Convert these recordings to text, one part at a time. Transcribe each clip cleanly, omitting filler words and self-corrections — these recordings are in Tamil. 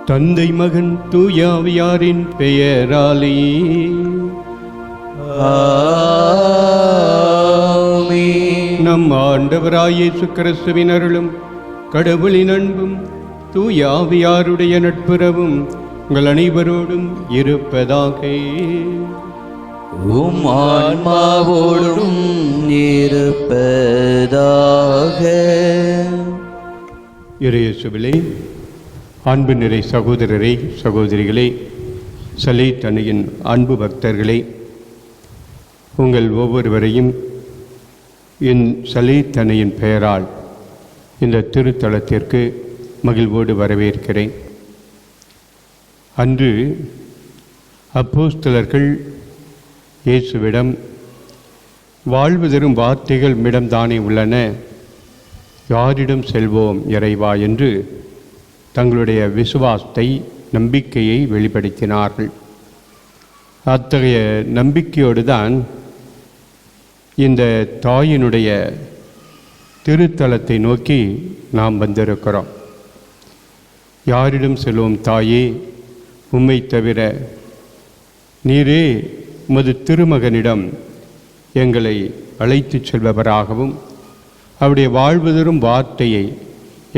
தந்தை மகன் தூயாவியாரின் பெயராலே நம் ஆண்டவராய் இயேசு கிறிஸ்துவின் அருளும் கடவுளின் அன்பும் தூயாவியாருடைய நட்புறவும் உங்கள் அனைவரோடும் இருப்பதாக. உம் ஆன்மாவோடும் இருப்பதாக. இயேசுவிலே அன்பு நிறை சகோதரரே, சகோதரிகளே, சலேத் அன்னையின் அன்பு பக்தர்களே, உங்கள் ஒவ்வொருவரையும் என் சலேத் அன்னையின் பெயரால் இந்த திருத்தலத்திற்கு மகிழ்வோடு வரவேற்கிறேன். அன்று அப்போஸ்தலர்கள் இயேசுவிடம் வாழ்வு தரும் வார்த்தைகள் மிடம்தானே உள்ளன, யாரிடம் செல்வோம் இறைவா என்று தங்களுடைய விசுவாசத்தை, நம்பிக்கையை வெளிப்படுத்தினார்கள். அத்தகைய நம்பிக்கையோடு தான் இந்த தாயினுடைய திருத்தலத்தை நோக்கி நாம் வந்திருக்கிறோம். யாரிடம் செல்வோம் தாயே, உம்மை தவிர நீரே உமது திருமகனிடம் எங்களை அழைத்து செல்பவராகவும் அவருடைய வாழ்வு தரும் வார்த்தையை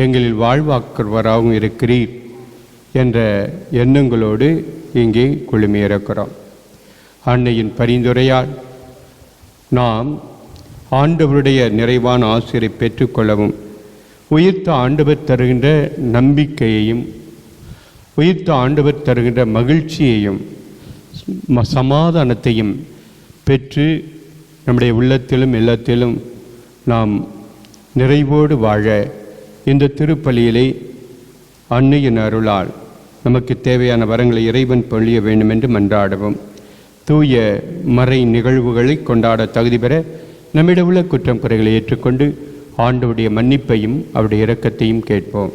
எங்களில் வாழ்வாக்குவராகவும் இருக்கிறீர் என்ற எண்ணங்களோடு இங்கே குழுமியிருக்கிறோம். அன்னையின் பரிந்துரையால் நாம் ஆண்டவருடைய நிறைவான ஆசிரை பெற்றுக்கொள்ளவும், உயிர்த்த ஆண்டவர் தருகின்ற நம்பிக்கையையும், உயிர்த்த ஆண்டவர் தருகின்ற மகிழ்ச்சியையும் சமாதானத்தையும் பெற்று நம்முடைய உள்ளத்திலும் இல்லத்திலும் நாம் நிறைவோடு வாழ இந்த திருப்பலியிலே அன்னையின் அருளால் நமக்கு தேவையான வரங்களை இறைவன் பொழிய வேண்டும் என்று மன்றாடவும், தூய மறை நிகழ்வுகளை கொண்டாட தகுதி பெற நம்மிடம் உள்ள குற்றம் குறைகளை ஏற்றுக்கொண்டு ஆண்டவருடைய மன்னிப்பையும் அவருடைய இரக்கத்தையும் கேட்போம்.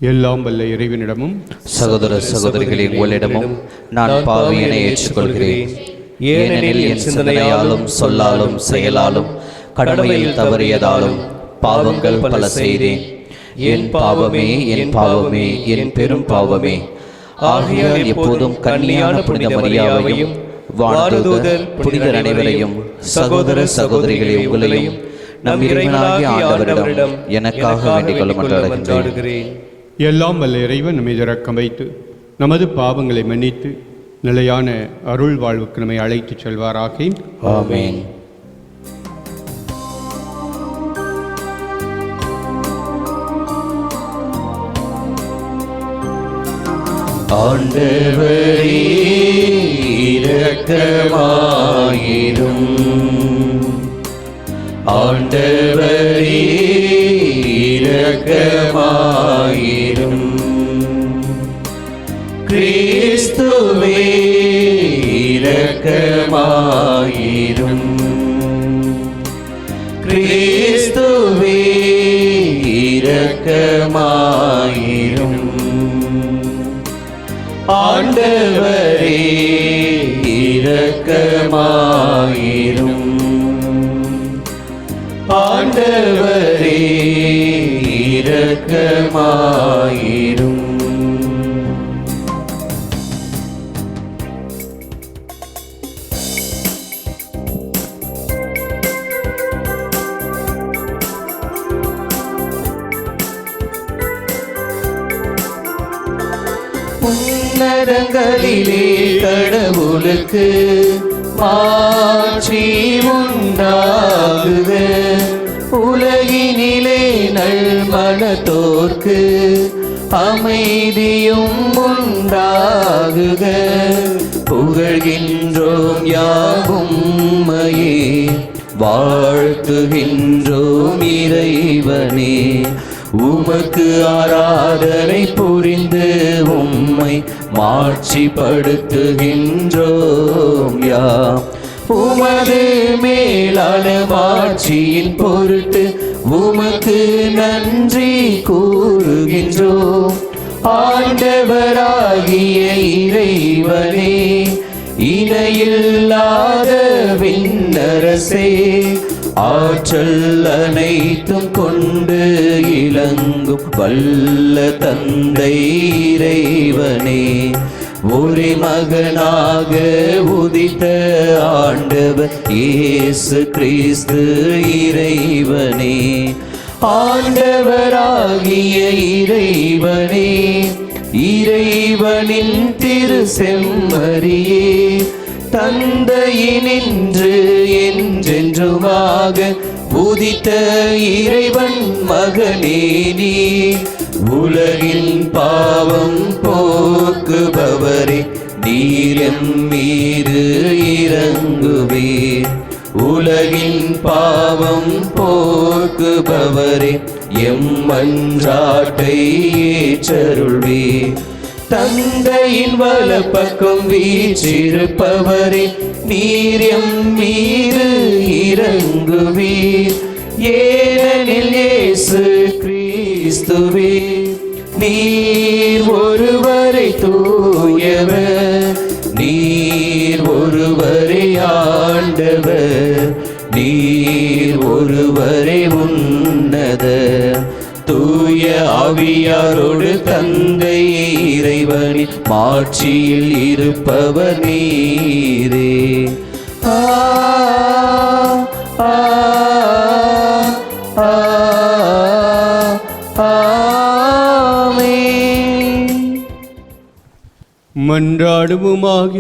எல்லாம் வல்ல இறைவனிடமும் சகோதர சகோதரிகளே, உங்களிடமும் நான் பாவியனை ஏற்றுக்கொள்கிறேன். ஏனெனில் என் சிந்தனையாலும் சொல்லாலும் செயலாலும் கடமையில் தவறியதாலும் பாவங்கள் பல செய்தேன். என் பாவமே, என் பாவமே, என் பெரும் பாவமே. ஆகையால் எப்போதும் கன்னியான புனித மரியாவையும் வானதூதர் புனிதர் அனைவரையும், சகோதர சகோதரிகளே, உங்களையும் நம் இறைவனாகிய ஆண்டவரிடம் எனக்காக வேண்டிக் கொள்ள மன்றாடுகிறேன். எல்லாம் வல்ல இறைவன் நம்மை இரக்கம் வைத்து நமது பாவங்களை மன்னித்து நிலையான அருள் வாழ்வுக்கு நம்மை அழைத்துச் செல்வாராக. ஆமென். ஆண்டவரே இரக்கமாயிரும். ஆண்டவரே இரக்கமாயிரும். கிறிஸ்துவே இரக்கமாயிரும். கிறிஸ்துவே இரக்கமாயிரும். ஆண்டவரே இரக்கமாயிரும். ஆண்டவரே இரக்கமாயிரும். உன்னதங்களிலே கடவுளுக்கு மாட்சி உண்டாகுக. உலகினிலே நல்மனத்தோர்க்கு அமைதியும் உண்டாகுக. புகழ்கின்றோம் யாவும் உம்மையே, வாழ்த்துகின்றோம் இறைவனே. உமக்கு ஆராதனை புரிந்து உம்மை மாட்சிப்படுத்துகின்றோம் யாம். உமது மேலான மாட்சியின் பொருட்டு உமக்கு நன்றி கூறுகின்றோம். ஆண்டவராகிய இறைவனே, இணையற்ற இல்லாத விண்ணரசே, ஆற்றல் அனைத்தும் கொண்டு இலங்கும் வல்ல தந்தை இறைவனே, ஒரே மகனாக உதித்த ஆண்டவர் இயேசு கிறிஸ்து இறைவனே, ஆண்டவராகிய இறைவனே, இறைவனின் திரு செம்மறியே, தந்தையினின்று என்றென்றுமாக உதித்த இறைவன் மகனே நீ, உலகின் பாவம் போக்குபவரே, நீர் எம் மீது இரங்குவீர். உலகின் பாவம் போக்குபவரே, எம் மன்றாட்டை ஏற்றருள்வீர். தந்தையின் வலப்பக்கம் வீற்றிருப்பவரே, நீர் எம் மீது இரங்குவீர். ஏனெனில் இயேசு கிறிஸ்துவே, நீர் ஒருவரை தூயவர், நீர் ஒருவரை ஆண்டவர், நீர் ஒருவரை உன்னத தூய ஆவியாரோடு தந்தை இறைவனின் மாட்சியில் இருப்பவர் நீரே. மன்றாடுவோமாக.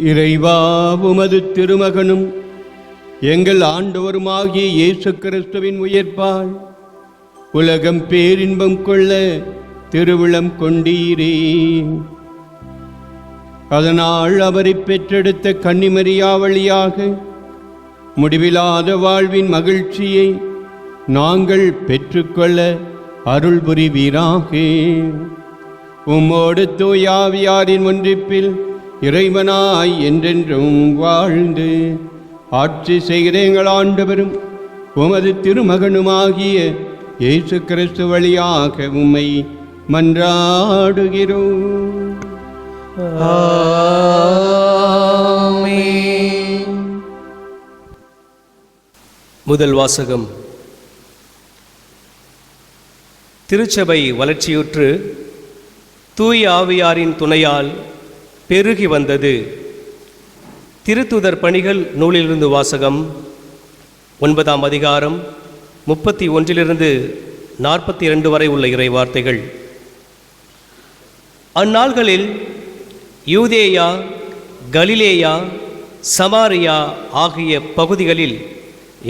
இறைவா, உமது திருமகனும் எங்கள் ஆண்டவருமாகிய இயேசு கிறிஸ்துவின் உயிர்ப்பால் உலகம் பேரின்பம் கொள்ள திருவிழம் கொண்டீரே. அதனால் அவரை பெற்றெடுத்த கன்னிமரியா வழியாக முடிவில்லாத வாழ்வின் மகிழ்ச்சியை நாங்கள் பெற்றுக்கொள்ள அருள் புரிவீராக. உம்மோடு தூயாவியாரின் ஒன்றிப்பில் இறைவனாய் என்றென்றும் வாழ்ந்து ஆட்சி செய்கிற எங்கள் ஆண்டவரும் உமது திருமகனுமாகிய இயேசு கிறிஸ்து வழியாக உம்மை மன்றாடுகிறோம். முதல் வாசகம். திருச்சபை வளர்ச்சியுற்று தூய ஆவியாரின் துணையால் பெருகி வந்தது. திருத்துதர் பணிகள் நூலிலிருந்து வாசகம். 9ஆம் அதிகாரம் 31 42 வரை உள்ள இறை வார்த்தைகள். அந்நாள்களில் யூதேயா, கலிலேயா, சமாரியா ஆகிய பகுதிகளில்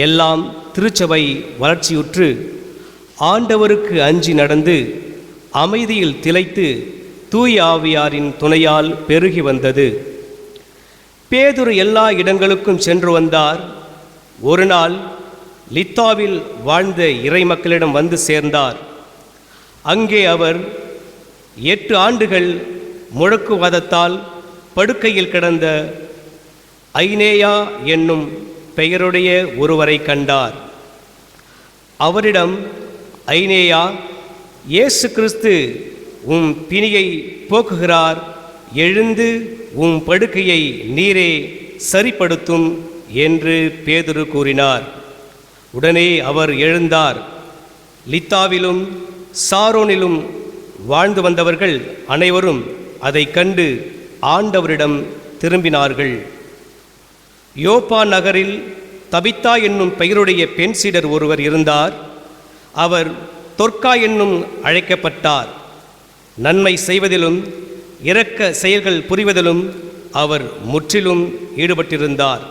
எல்லாம் திருச்சபை வளர்ச்சியுற்று ஆண்டவருக்கு அஞ்சி நடந்து அமைதியில் திளைத்து தூய ஆவியாரின் துணையால் பெருகி வந்தது. பேதுரு எல்லா இடங்களுக்கும் சென்று வந்தார். ஒரு நாள் லித்தாவில் வாழ்ந்த இறை மக்களிடம் வந்து சேர்ந்தார். அங்கே அவர் 8 ஆண்டுகள் முழக்குவாதத்தால் படுக்கையில் கிடந்த ஐனேயா என்னும் பெயருடைய ஒருவரை கண்டார். அவரிடம், ஐனேயா, இயேசு கிறிஸ்து உம் பிணியை போக்குகிறார், எழுந்து உம் படுக்கையை நீரே சரிப்படுத்தும் என்று பேதுரு கூறினார். உடனே அவர் எழுந்தார். லித்தாவிலும் சாரோனிலும் வாழ்ந்து வந்தவர்கள் அனைவரும் அதை கண்டு ஆண்டவரிடம் திரும்பினார்கள். யோப்பா நகரில் தபித்தா என்னும் பெயருடைய பெண் சீடர் ஒருவர் இருந்தார். அவர் தொர்க்கா என்னும் அழைக்கப்பட்டார். நன்மை செய்வதிலும் இரக்க செயல்கள் புரிவதிலும் அவர் முற்றிலும் ஈடுபட்டிருந்தார்.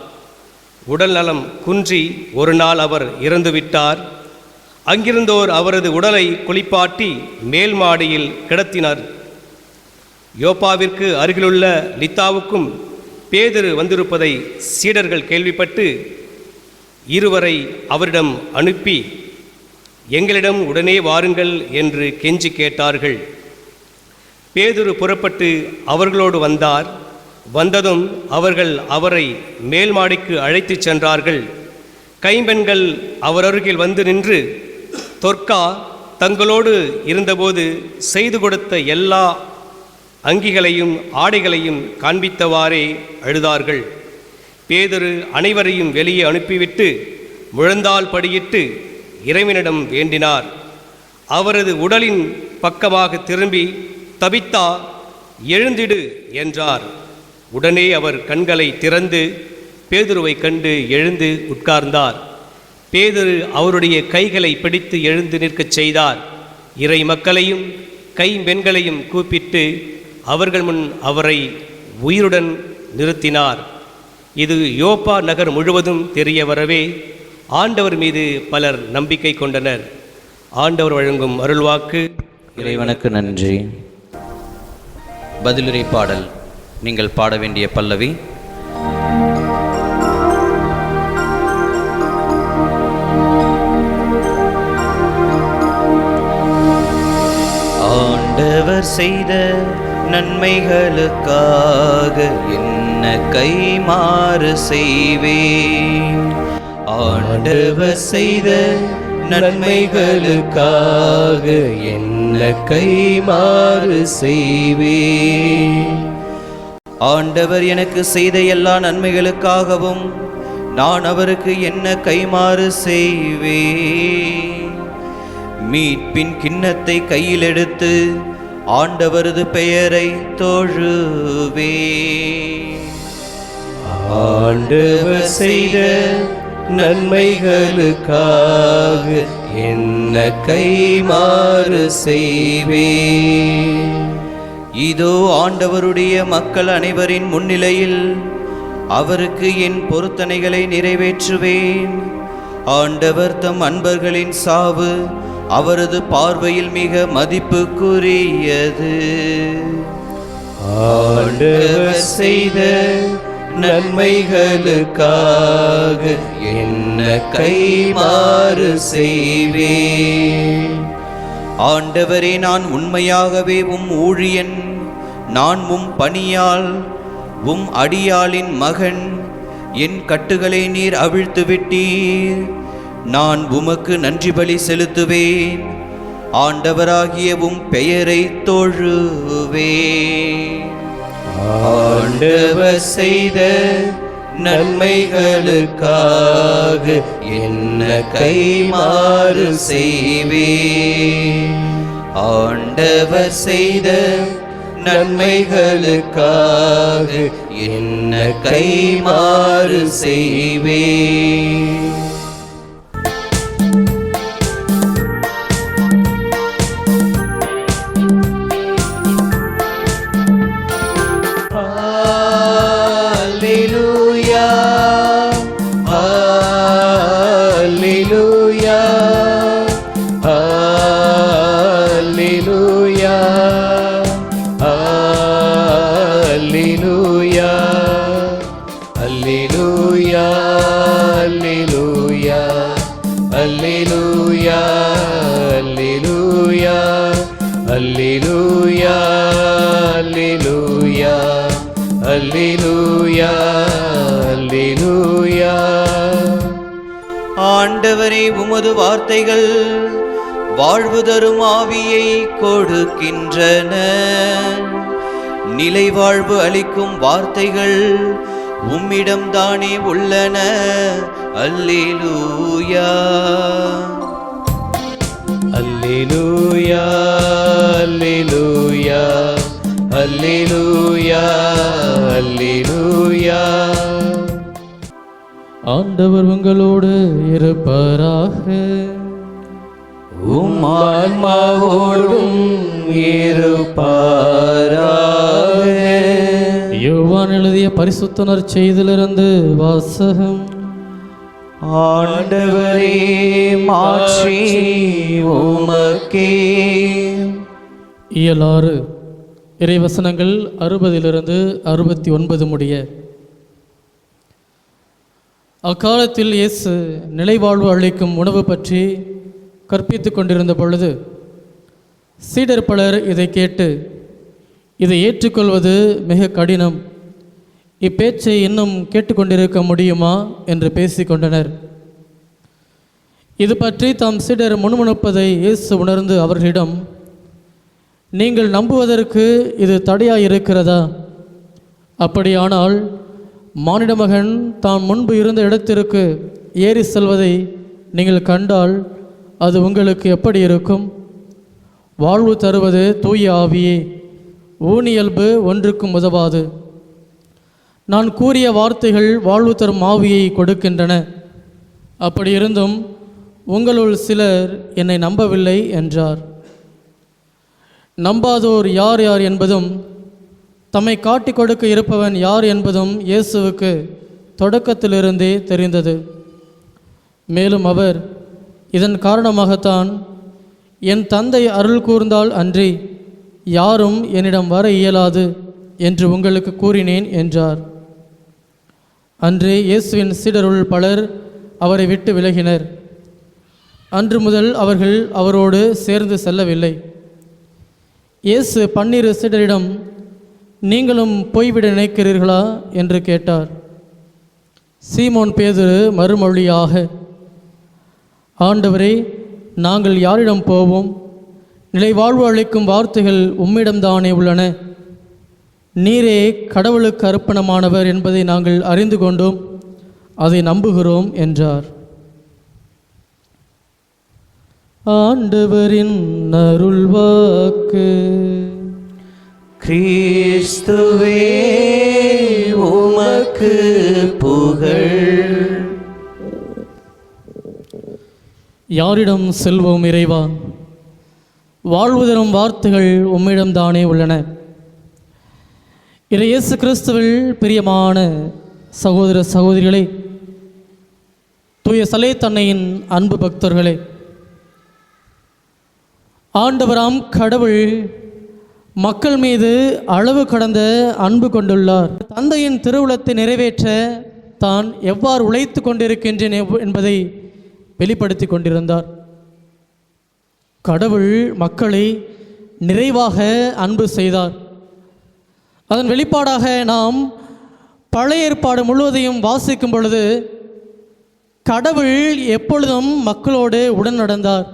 உடல் நலம் குன்றி ஒரு நாள் அவர் இறந்துவிட்டார். அங்கிருந்தோர் அவரது உடலை குளிப்பாட்டி மேல் மாடியில் கிடத்தினர். யோப்பாவிற்கு அருகிலுள்ள லித்தாவுக்கும் பேதுரு வந்திருப்பதை சீடர்கள் கேள்விப்பட்டு இருவரை அவரிடம் அனுப்பி, எங்களிடம் உடனே வாருங்கள் என்று கெஞ்சி கேட்டார்கள். பேதுரு புறப்பட்டு அவர்களோடு வந்தார். வந்ததும் அவர்கள் அவரை மேல் மாடிக்கு அழைத்துச் சென்றார்கள். கைம்பெண்கள் அவர் அருகில் வந்து நின்று, தொர்க்கா தங்களோடு இருந்தபோது செய்து கொடுத்த எல்லா அங்கிகளையும் ஆடைகளையும் காண்பித்தவாறே அழுதார்கள். பேதுரு அனைவரையும் வெளியே அனுப்பிவிட்டு முழந்தால் படியிட்டு இறைவனிடம் வேண்டினார். அவரது உடலின் பக்கமாக திரும்பி, தபித்தா, எழுந்திடு என்றார். உடனே அவர் கண்களை திறந்து பேதுருவை கண்டு எழுந்து உட்கார்ந்தார். பேதுரு அவருடைய கைகளை பிடித்து எழுந்து நிற்கச் செய்தார். இறை மக்களையும் கைம்பெண்களையும் கூப்பிட்டு அவர்கள் முன் அவரை உயிருடன் நிறுத்தினார். இது யோப்பா நகர் முழுவதும் தெரிய வரவே ஆண்டவர் மீது பலர் நம்பிக்கை கொண்டனர். ஆண்டவர் வழங்கும் அருள்வாக்கு. இறைவனுக்கு நன்றி. பதிலுரை பாடல். நீங்கள் பாட வேண்டிய பல்லவி. ஆண்டவர் செய்த நன்மைகளுக்காக என்ன கைமாறு செய்வேன். ஆண்டவர் செய்த நன்மைகளுக்காக என்ன கைமாறு செய்வேன். ஆண்டவர் எனக்கு செய்த எல்லா நன்மைகளுக்காகவும் நான் அவருக்கு என்ன கைமாறு செய்வேன். மீட்பின் கிண்ணத்தை கையில் எடுத்து ஆண்டவரது பெயரை தொழுவேன். ஆண்டவர் செய்த நன்மைகளுக்காக என்ன கைமாறு செய்வேன். இதோ ஆண்டவருடைய மக்கள் அனைவரின் முன்னிலையில் அவருக்கு என் பொருத்தனைகளை நிறைவேற்றுவேன். ஆண்டவர் தம் அன்பர்களின் சாவு அவரது பார்வையில் மிக மதிப்புக்குரியது. ஆண்டவர் செய்த நன்மைகளுக்காக என்ன கைமாறு செய்வேன். ஆண்டவரே, நான் உண்மையாகவே உம் ஊழியன். நான் உம் பணியால் உம் அடியாளின் மகன். என் கட்டுகளை நீர் அவிழ்த்து விட்டீர். நான் உமக்கு நன்றி பலி செலுத்துவேன். ஆண்டவராகிய உம் பெயரை தொழுவேன். ஆண்டவர் செய்த நன்மைகளுக்காக என்ன கைமாறு செய்வேன். ஆண்டவர் செய்த நன்மைகளுக்காக என்ன கைமாறு செய்வேன். ஆண்டவரே, உமது வார்த்தைகள் வாழ்வு தரும் ஆவியை கொடுக்கின்றன. நிலை வாழ்வு அளிக்கும் வார்த்தைகள் உம்மிடம் தானே உள்ளன. அல்லேலூயா, அல்லேலூயா, அல்லேலூயா, அல்லேலூயா, அல்லேலூயா. ஆண்டவர் உங்களோடு இருப்பாராக. உம் ஆன்மாவோடும் இருப்பாராக. யோவான் எழுதிய பரிசுத்த நற்செய்தியிலிருந்து வாசகம். ஆண்டவரே, மாற்றி உமக்கே. இயலாறு இறைவசனங்கள் 60 69 முடிய. அக்காலத்தில் இயேசு நிலைவாழ்வு அளிக்கும் உணவு பற்றி கற்பித்து கொண்டிருந்த பொழுது சீடர் பலர் இதை கேட்டு, இதை ஏற்றுக்கொள்வது மிக கடினம், இப்பேச்சை இன்னும் கேட்டுக்கொண்டிருக்க முடியுமா என்று பேசிக்கொண்டனர். இது பற்றி தாம் சீடர் முணுமுணுப்பதை இயேசு உணர்ந்து அவர்களிடம், நீங்கள் நம்புவதற்கு இது தடையாயிருக்கிறதா? அப்படியானால் மானிட மகன் தாம் முன்பு இருந்த இடத்திற்கு ஏறி செல்வதை நீங்கள் கண்டால் அது உங்களுக்கு எப்படி இருக்கும்? வாழ்வு தருவது தூய ஆவியே, ஊனியல்பு ஒன்றுக்கும் உதவாது. நான் கூறிய வார்த்தைகள் வாழ்வு தரும் ஆவியை கொடுக்கின்றன. அப்படி இருந்தும் உங்களுள் சிலர் என்னை நம்பவில்லை என்றார். நம்பாதோர் யார் யார் என்பதும் தம்மை காட்டிக் கொடுக்க இருப்பவன் யார் என்பதும் இயேசுவுக்கு தொடக்கத்திலிருந்தே தெரிந்தது. மேலும் அவர், இதன் காரணமாகத்தான் என் தந்தை அருள் கூர்ந்தால் அன்றி யாரும் என்னிடம் வர இயலாது என்று உங்களுக்கு கூறினேன் என்றார். அன்றே இயேசுவின் சீடருள் பலர் அவரை விட்டு விலகினர். அன்று முதல் அவர்கள் அவரோடு சேர்ந்து செல்லவில்லை. இயேசு 12 சீடரிடம், நீங்களும் போய்விட நினைக்கிறீர்களா என்று கேட்டார். சீமோன் பேதுரு மறுமொழியாக, ஆண்டவரே, நாங்கள் யாரிடம் போவோம்? நிலைவாழ்வு அளிக்கும் வார்த்தைகள் உம்மிடம்தானே உள்ளன. நீரே கடவுளுக்கு அர்ப்பணமானவர் என்பதை நாங்கள் அறிந்து கொண்டோம், அதை நம்புகிறோம் என்றார். ஆண்டவரின் அருள்வாக்கு. கிறிஸ்துவே உமக்கு புகழ். யாரிடம் செல்வோம் இறைவா? வாழ்வு தரும் வார்த்தைகள் உம்மிடம்தானே உள்ளன. இயேசு கிறிஸ்துவில் பிரியமான சகோதர சகோதரிகளே, தூய சலேத்தன்னையின் அன்பு பக்தர்களே, ஆண்டவராம் கடவுள் மக்கள் மீது அளவு கடந்த அன்பு கொண்டுள்ளார். தந்தையின் திருவுளத்தை நிறைவேற்ற தான் எவ்வாறு உழைத்து கொண்டிருக்கின்றேன் என்பதை வெளிப்படுத்தி கொண்டிருந்தார். கடவுள் மக்களை நிறைவாக அன்பு செய்தார். அதன் வெளிப்பாடாக நாம் பழைய ஏற்பாடு முழுவதையும் வாசிக்கும் பொழுது கடவுள் எப்பொழுதும் மக்களோடு உடன் நடந்தார்.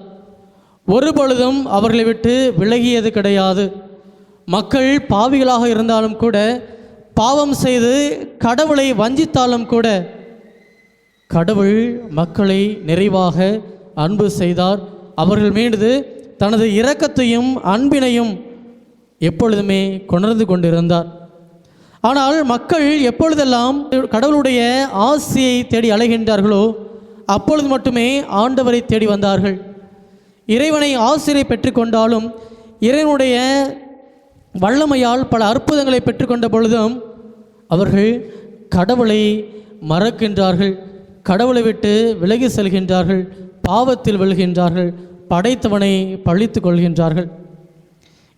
ஒரு பொழுதும் அவர்களை விட்டு விலகியது கிடையாது. மக்கள் பாவிகளாக இருந்தாலும் கூட, பாவம் செய்து கடவுளை வஞ்சித்தாலும் கூட, கடவுள் மக்களை நிறைவாக அன்பு செய்தார். அவர்கள் மீது தனது இரக்கத்தையும் அன்பினையும் எப்பொழுதுமே கொணர்ந்து கொண்டிருந்தார். ஆனால் மக்கள் எப்பொழுதெல்லாம் கடவுளுடைய ஆசியை தேடி அலைகின்றார்களோ அப்பொழுது மட்டுமே ஆண்டவரை தேடி வந்தார்கள். இறைவனை ஆசிரியை பெற்றுக்கொண்டாலும் இறைவனுடைய வல்லமையால் பல அற்புதங்களை பெற்றுக்கொண்ட பொழுதும் அவர்கள் கடவுளை மறக்கின்றார்கள், கடவுளை விட்டு விலகி செல்கின்றார்கள், பாவத்தில் விழுகின்றார்கள், படைத்தவனை பழித்து கொள்கின்றார்கள்.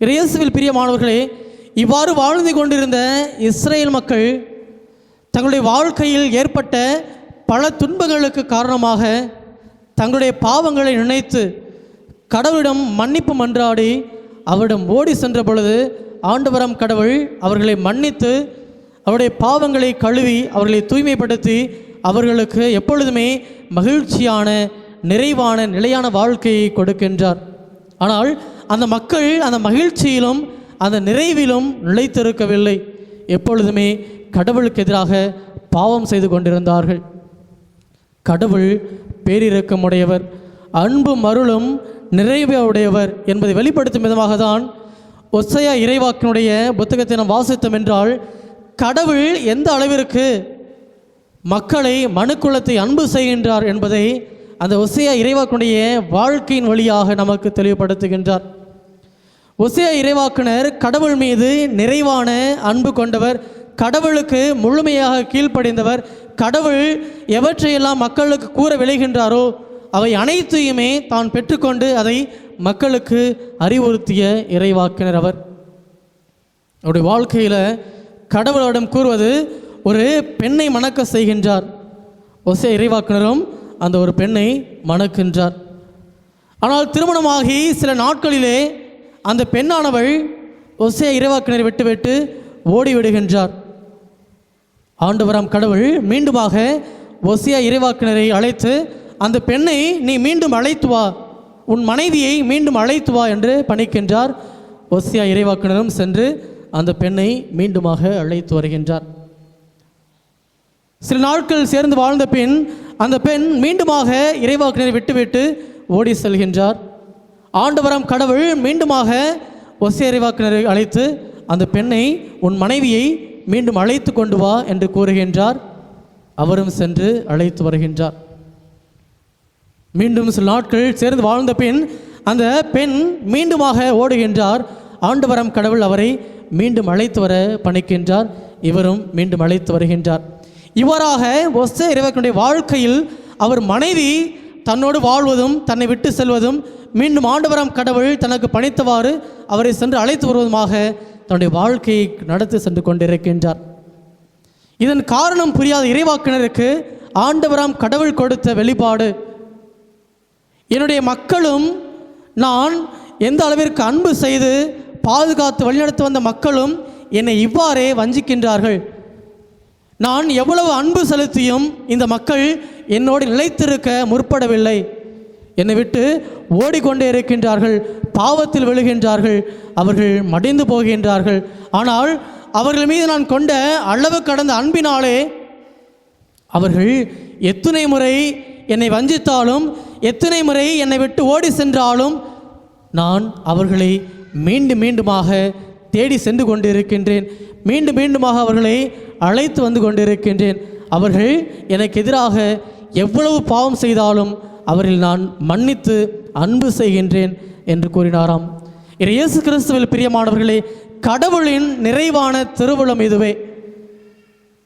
இயேசுவில் பிரியமானவர்களே, இவ்வாறு வாழ்ந்து கொண்டிருந்த இஸ்ரேல் மக்கள் தங்களுடைய வாழ்க்கையில் ஏற்பட்ட பல துன்பங்களுக்கு காரணமாக தங்களுடைய பாவங்களை நினைத்து கடவுளிடம் மன்னிப்பு மன்றாடி அவரிடம் ஓடி சென்ற பொழுது ஆண்டவராம் கடவுள் அவர்களை மன்னித்து அவருடைய பாவங்களை கழுவி அவர்களை தூய்மைப்படுத்தி அவர்களுக்கு எப்பொழுதுமே மகிழ்ச்சியான நிறைவான நிலையான வாழ்க்கையை கொடுக்கின்றார். ஆனால் அந்த மக்கள் அந்த மகிழ்ச்சியிலும் அந்த நிறைவிலும் நிலைத்திருக்கவில்லை. எப்பொழுதுமே கடவுளுக்கு எதிராக பாவம் செய்து கொண்டிருந்தார்கள். கடவுள் பேரிரக்கமுடையவர், அன்பும் அருளும் நிறைவுடையவர் என்பதை வெளிப்படுத்தும் விதமாக தான் ஒசையா இறைவாக்கினுடைய புத்தகத்தை நாம் வாசித்தோம் என்றால், கடவுள் எந்த அளவிற்கு மக்களை மனுக்குலத்தை அன்பு செய்கின்றார் என்பதை அந்த ஒசையா இறைவாக்கினுடைய வாழ்க்கையின் வழியாக நமக்கு தெளிவுபடுத்துகின்றார். ஒசையா இறைவாக்கினர் கடவுள் மீது நிறைவான அன்பு கொண்டவர், கடவுளுக்கு முழுமையாக கீழ்ப்படிந்தவர். கடவுள் எவற்றையெல்லாம் மக்களுக்கு கூற விளைகின்றாரோ அவை அனைத்தையுமே தான் பெற்றுக்கொண்டு அதை மக்களுக்கு அறிவுறுத்திய இறைவாக்கினர் அவர். அவருடைய வாழ்க்கையில் கடவுளிடம் கூறுவது ஒரு பெண்ணை மணக்க செய்கின்றார். ஒசையா இறைவாக்கினரும் அந்த ஒரு பெண்ணை மணக்கின்றார். ஆனால் திருமணமாகி சில நாட்களிலே அந்த பெண்ணானவள் ஒசையா இறைவாக்கினரை விட்டுவிட்டு ஓடிவிடுகின்றார். ஆண்டவராம் கடவுள் மீண்டுமாக ஒசையா இறைவாக்கினரை அழைத்து அந்த பெண்ணை நீ மீண்டும் அழைத்து வா, உன் மனைவியை மீண்டும் அழைத்து வா என்று பணிக்கின்றார். ஓசியா இறைவாக்கினரும் சென்று அந்த பெண்ணை மீண்டுமாக அழைத்து வருகின்றார். சில நாட்கள் சேர்ந்து வாழ்ந்த பின் அந்த பெண் மீண்டுமாக இறைவாக்கினரை விட்டுவிட்டு ஓடி செல்கின்றார். ஆண்டவராம் கடவுள் மீண்டுமாக ஓசியா இறைவாக்கினரை அழைத்து அந்த பெண்ணை உன் மனைவியை மீண்டும் அழைத்து கொண்டு வா என்று கூறுகின்றார். அவரும் சென்று அழைத்து வருகின்றார். மீண்டும் சில நாட்கள் சேர்ந்து வாழ்ந்த பின் அந்த பெண் மீண்டுமாக ஓடுகின்றார். ஆண்டவராம் கடவுள் அவரை மீண்டும் அழைத்து வர பணிக்கின்றார். இவரும் மீண்டும் அழைத்து வருகின்றார். இவ்வாறாக ஓசியா இறைவாக்கினருடைய வாழ்க்கையில் அவர் மனைவி தன்னோடு வாழ்வதும் தன்னை விட்டு செல்வதும் மீண்டும் ஆண்டவராம் கடவுள் தனக்கு பணித்தவாறு அவரை சென்று அழைத்து வருவதுமாக தன்னுடைய வாழ்க்கையை நடத்தி சென்று கொண்டிருக்கின்றார். இதன் காரணம் புரியாத இறைவாக்கினருக்கு ஆண்டவராம் கடவுள் கொடுத்த வெளிப்பாடு, என்னுடைய மக்களும் நான் எந்த அளவிற்கு அன்பு செய்து பாதுகாத்து வழிநடத்தி வந்த மக்களும் என்னை இவ்வாறே வஞ்சிக்கின்றார்கள். நான் எவ்வளவு அன்பு செலுத்தியும் இந்த மக்கள் என்னோடு நிலைத்திருக்க முற்படவில்லை. என்னை விட்டு ஓடிக்கொண்டே இருக்கின்றார்கள், பாவத்தில் விழுகின்றார்கள், அவர்கள் மடிந்து போகின்றார்கள். ஆனால் அவர்கள் மீது நான் கொண்ட அளவு கடந்த அன்பினாலே அவர்கள் எத்தனை முறை என்னை வஞ்சித்தாலும், எத்தனை முறை என்னை விட்டு ஓடி சென்றாலும் நான் அவர்களை மீண்டும் மீண்டுமாக தேடி சென்று கொண்டிருக்கின்றேன். மீண்டும் மீண்டுமாக அவர்களை அழைத்து வந்து கொண்டிருக்கின்றேன். அவர்கள் எனக்கு எதிராக எவ்வளவு பாவம் செய்தாலும் அவரில் நான் மன்னித்து அன்பு செய்கின்றேன் என்று கூறினாராம். இயேசு கிறிஸ்துவில் பிரியமானவர்களே, கடவுளின் நிறைவான திருவுளம் இதுவே.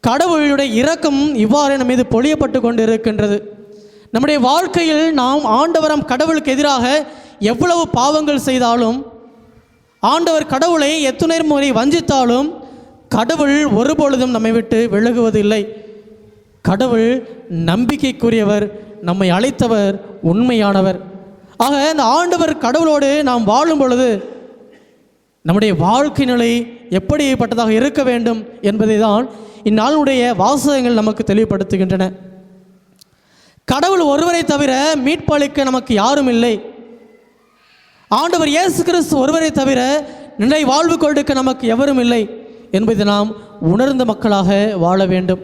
கடவுளுடைய இரக்கம் இவ்வாறு நம் மீது பொழியப்பட்டு கொண்டிருக்கின்றது. நம்முடைய வாழ்க்கையில் நாம் ஆண்டவராம் கடவுளுக்கு எதிராக எவ்வளவு பாவங்கள் செய்தாலும், ஆண்டவர் கடவுளை எத்தனை முறை வஞ்சித்தாலும் கடவுள் ஒருபொழுதும் நம்மை விட்டு விலகுவதில்லை. கடவுள் நம்பிக்கைக்குரியவர், நம்மை அழைத்தவர் உண்மையானவர். ஆக இந்த ஆண்டவர் கடவுளோடு நாம் வாழும் பொழுது நம்முடைய வாழ்க்கை நிலை எப்படிப்பட்டதாக இருக்க வேண்டும் என்பதை தான் இந்நாளுடைய வாசகங்கள் நமக்கு தெளிவுபடுத்துகின்றன. கடவுள் ஒருவரை தவிர மீட்பளிக்க நமக்கு யாரும் இல்லை. ஆண்டவர் இயேசு கிறிஸ்து ஒருவரை தவிர நிலை வாழ்வு கொடுக்க நமக்கு எவரும் இல்லை என்பதை நாம் உணர்ந்த மக்களாக வாழ வேண்டும்.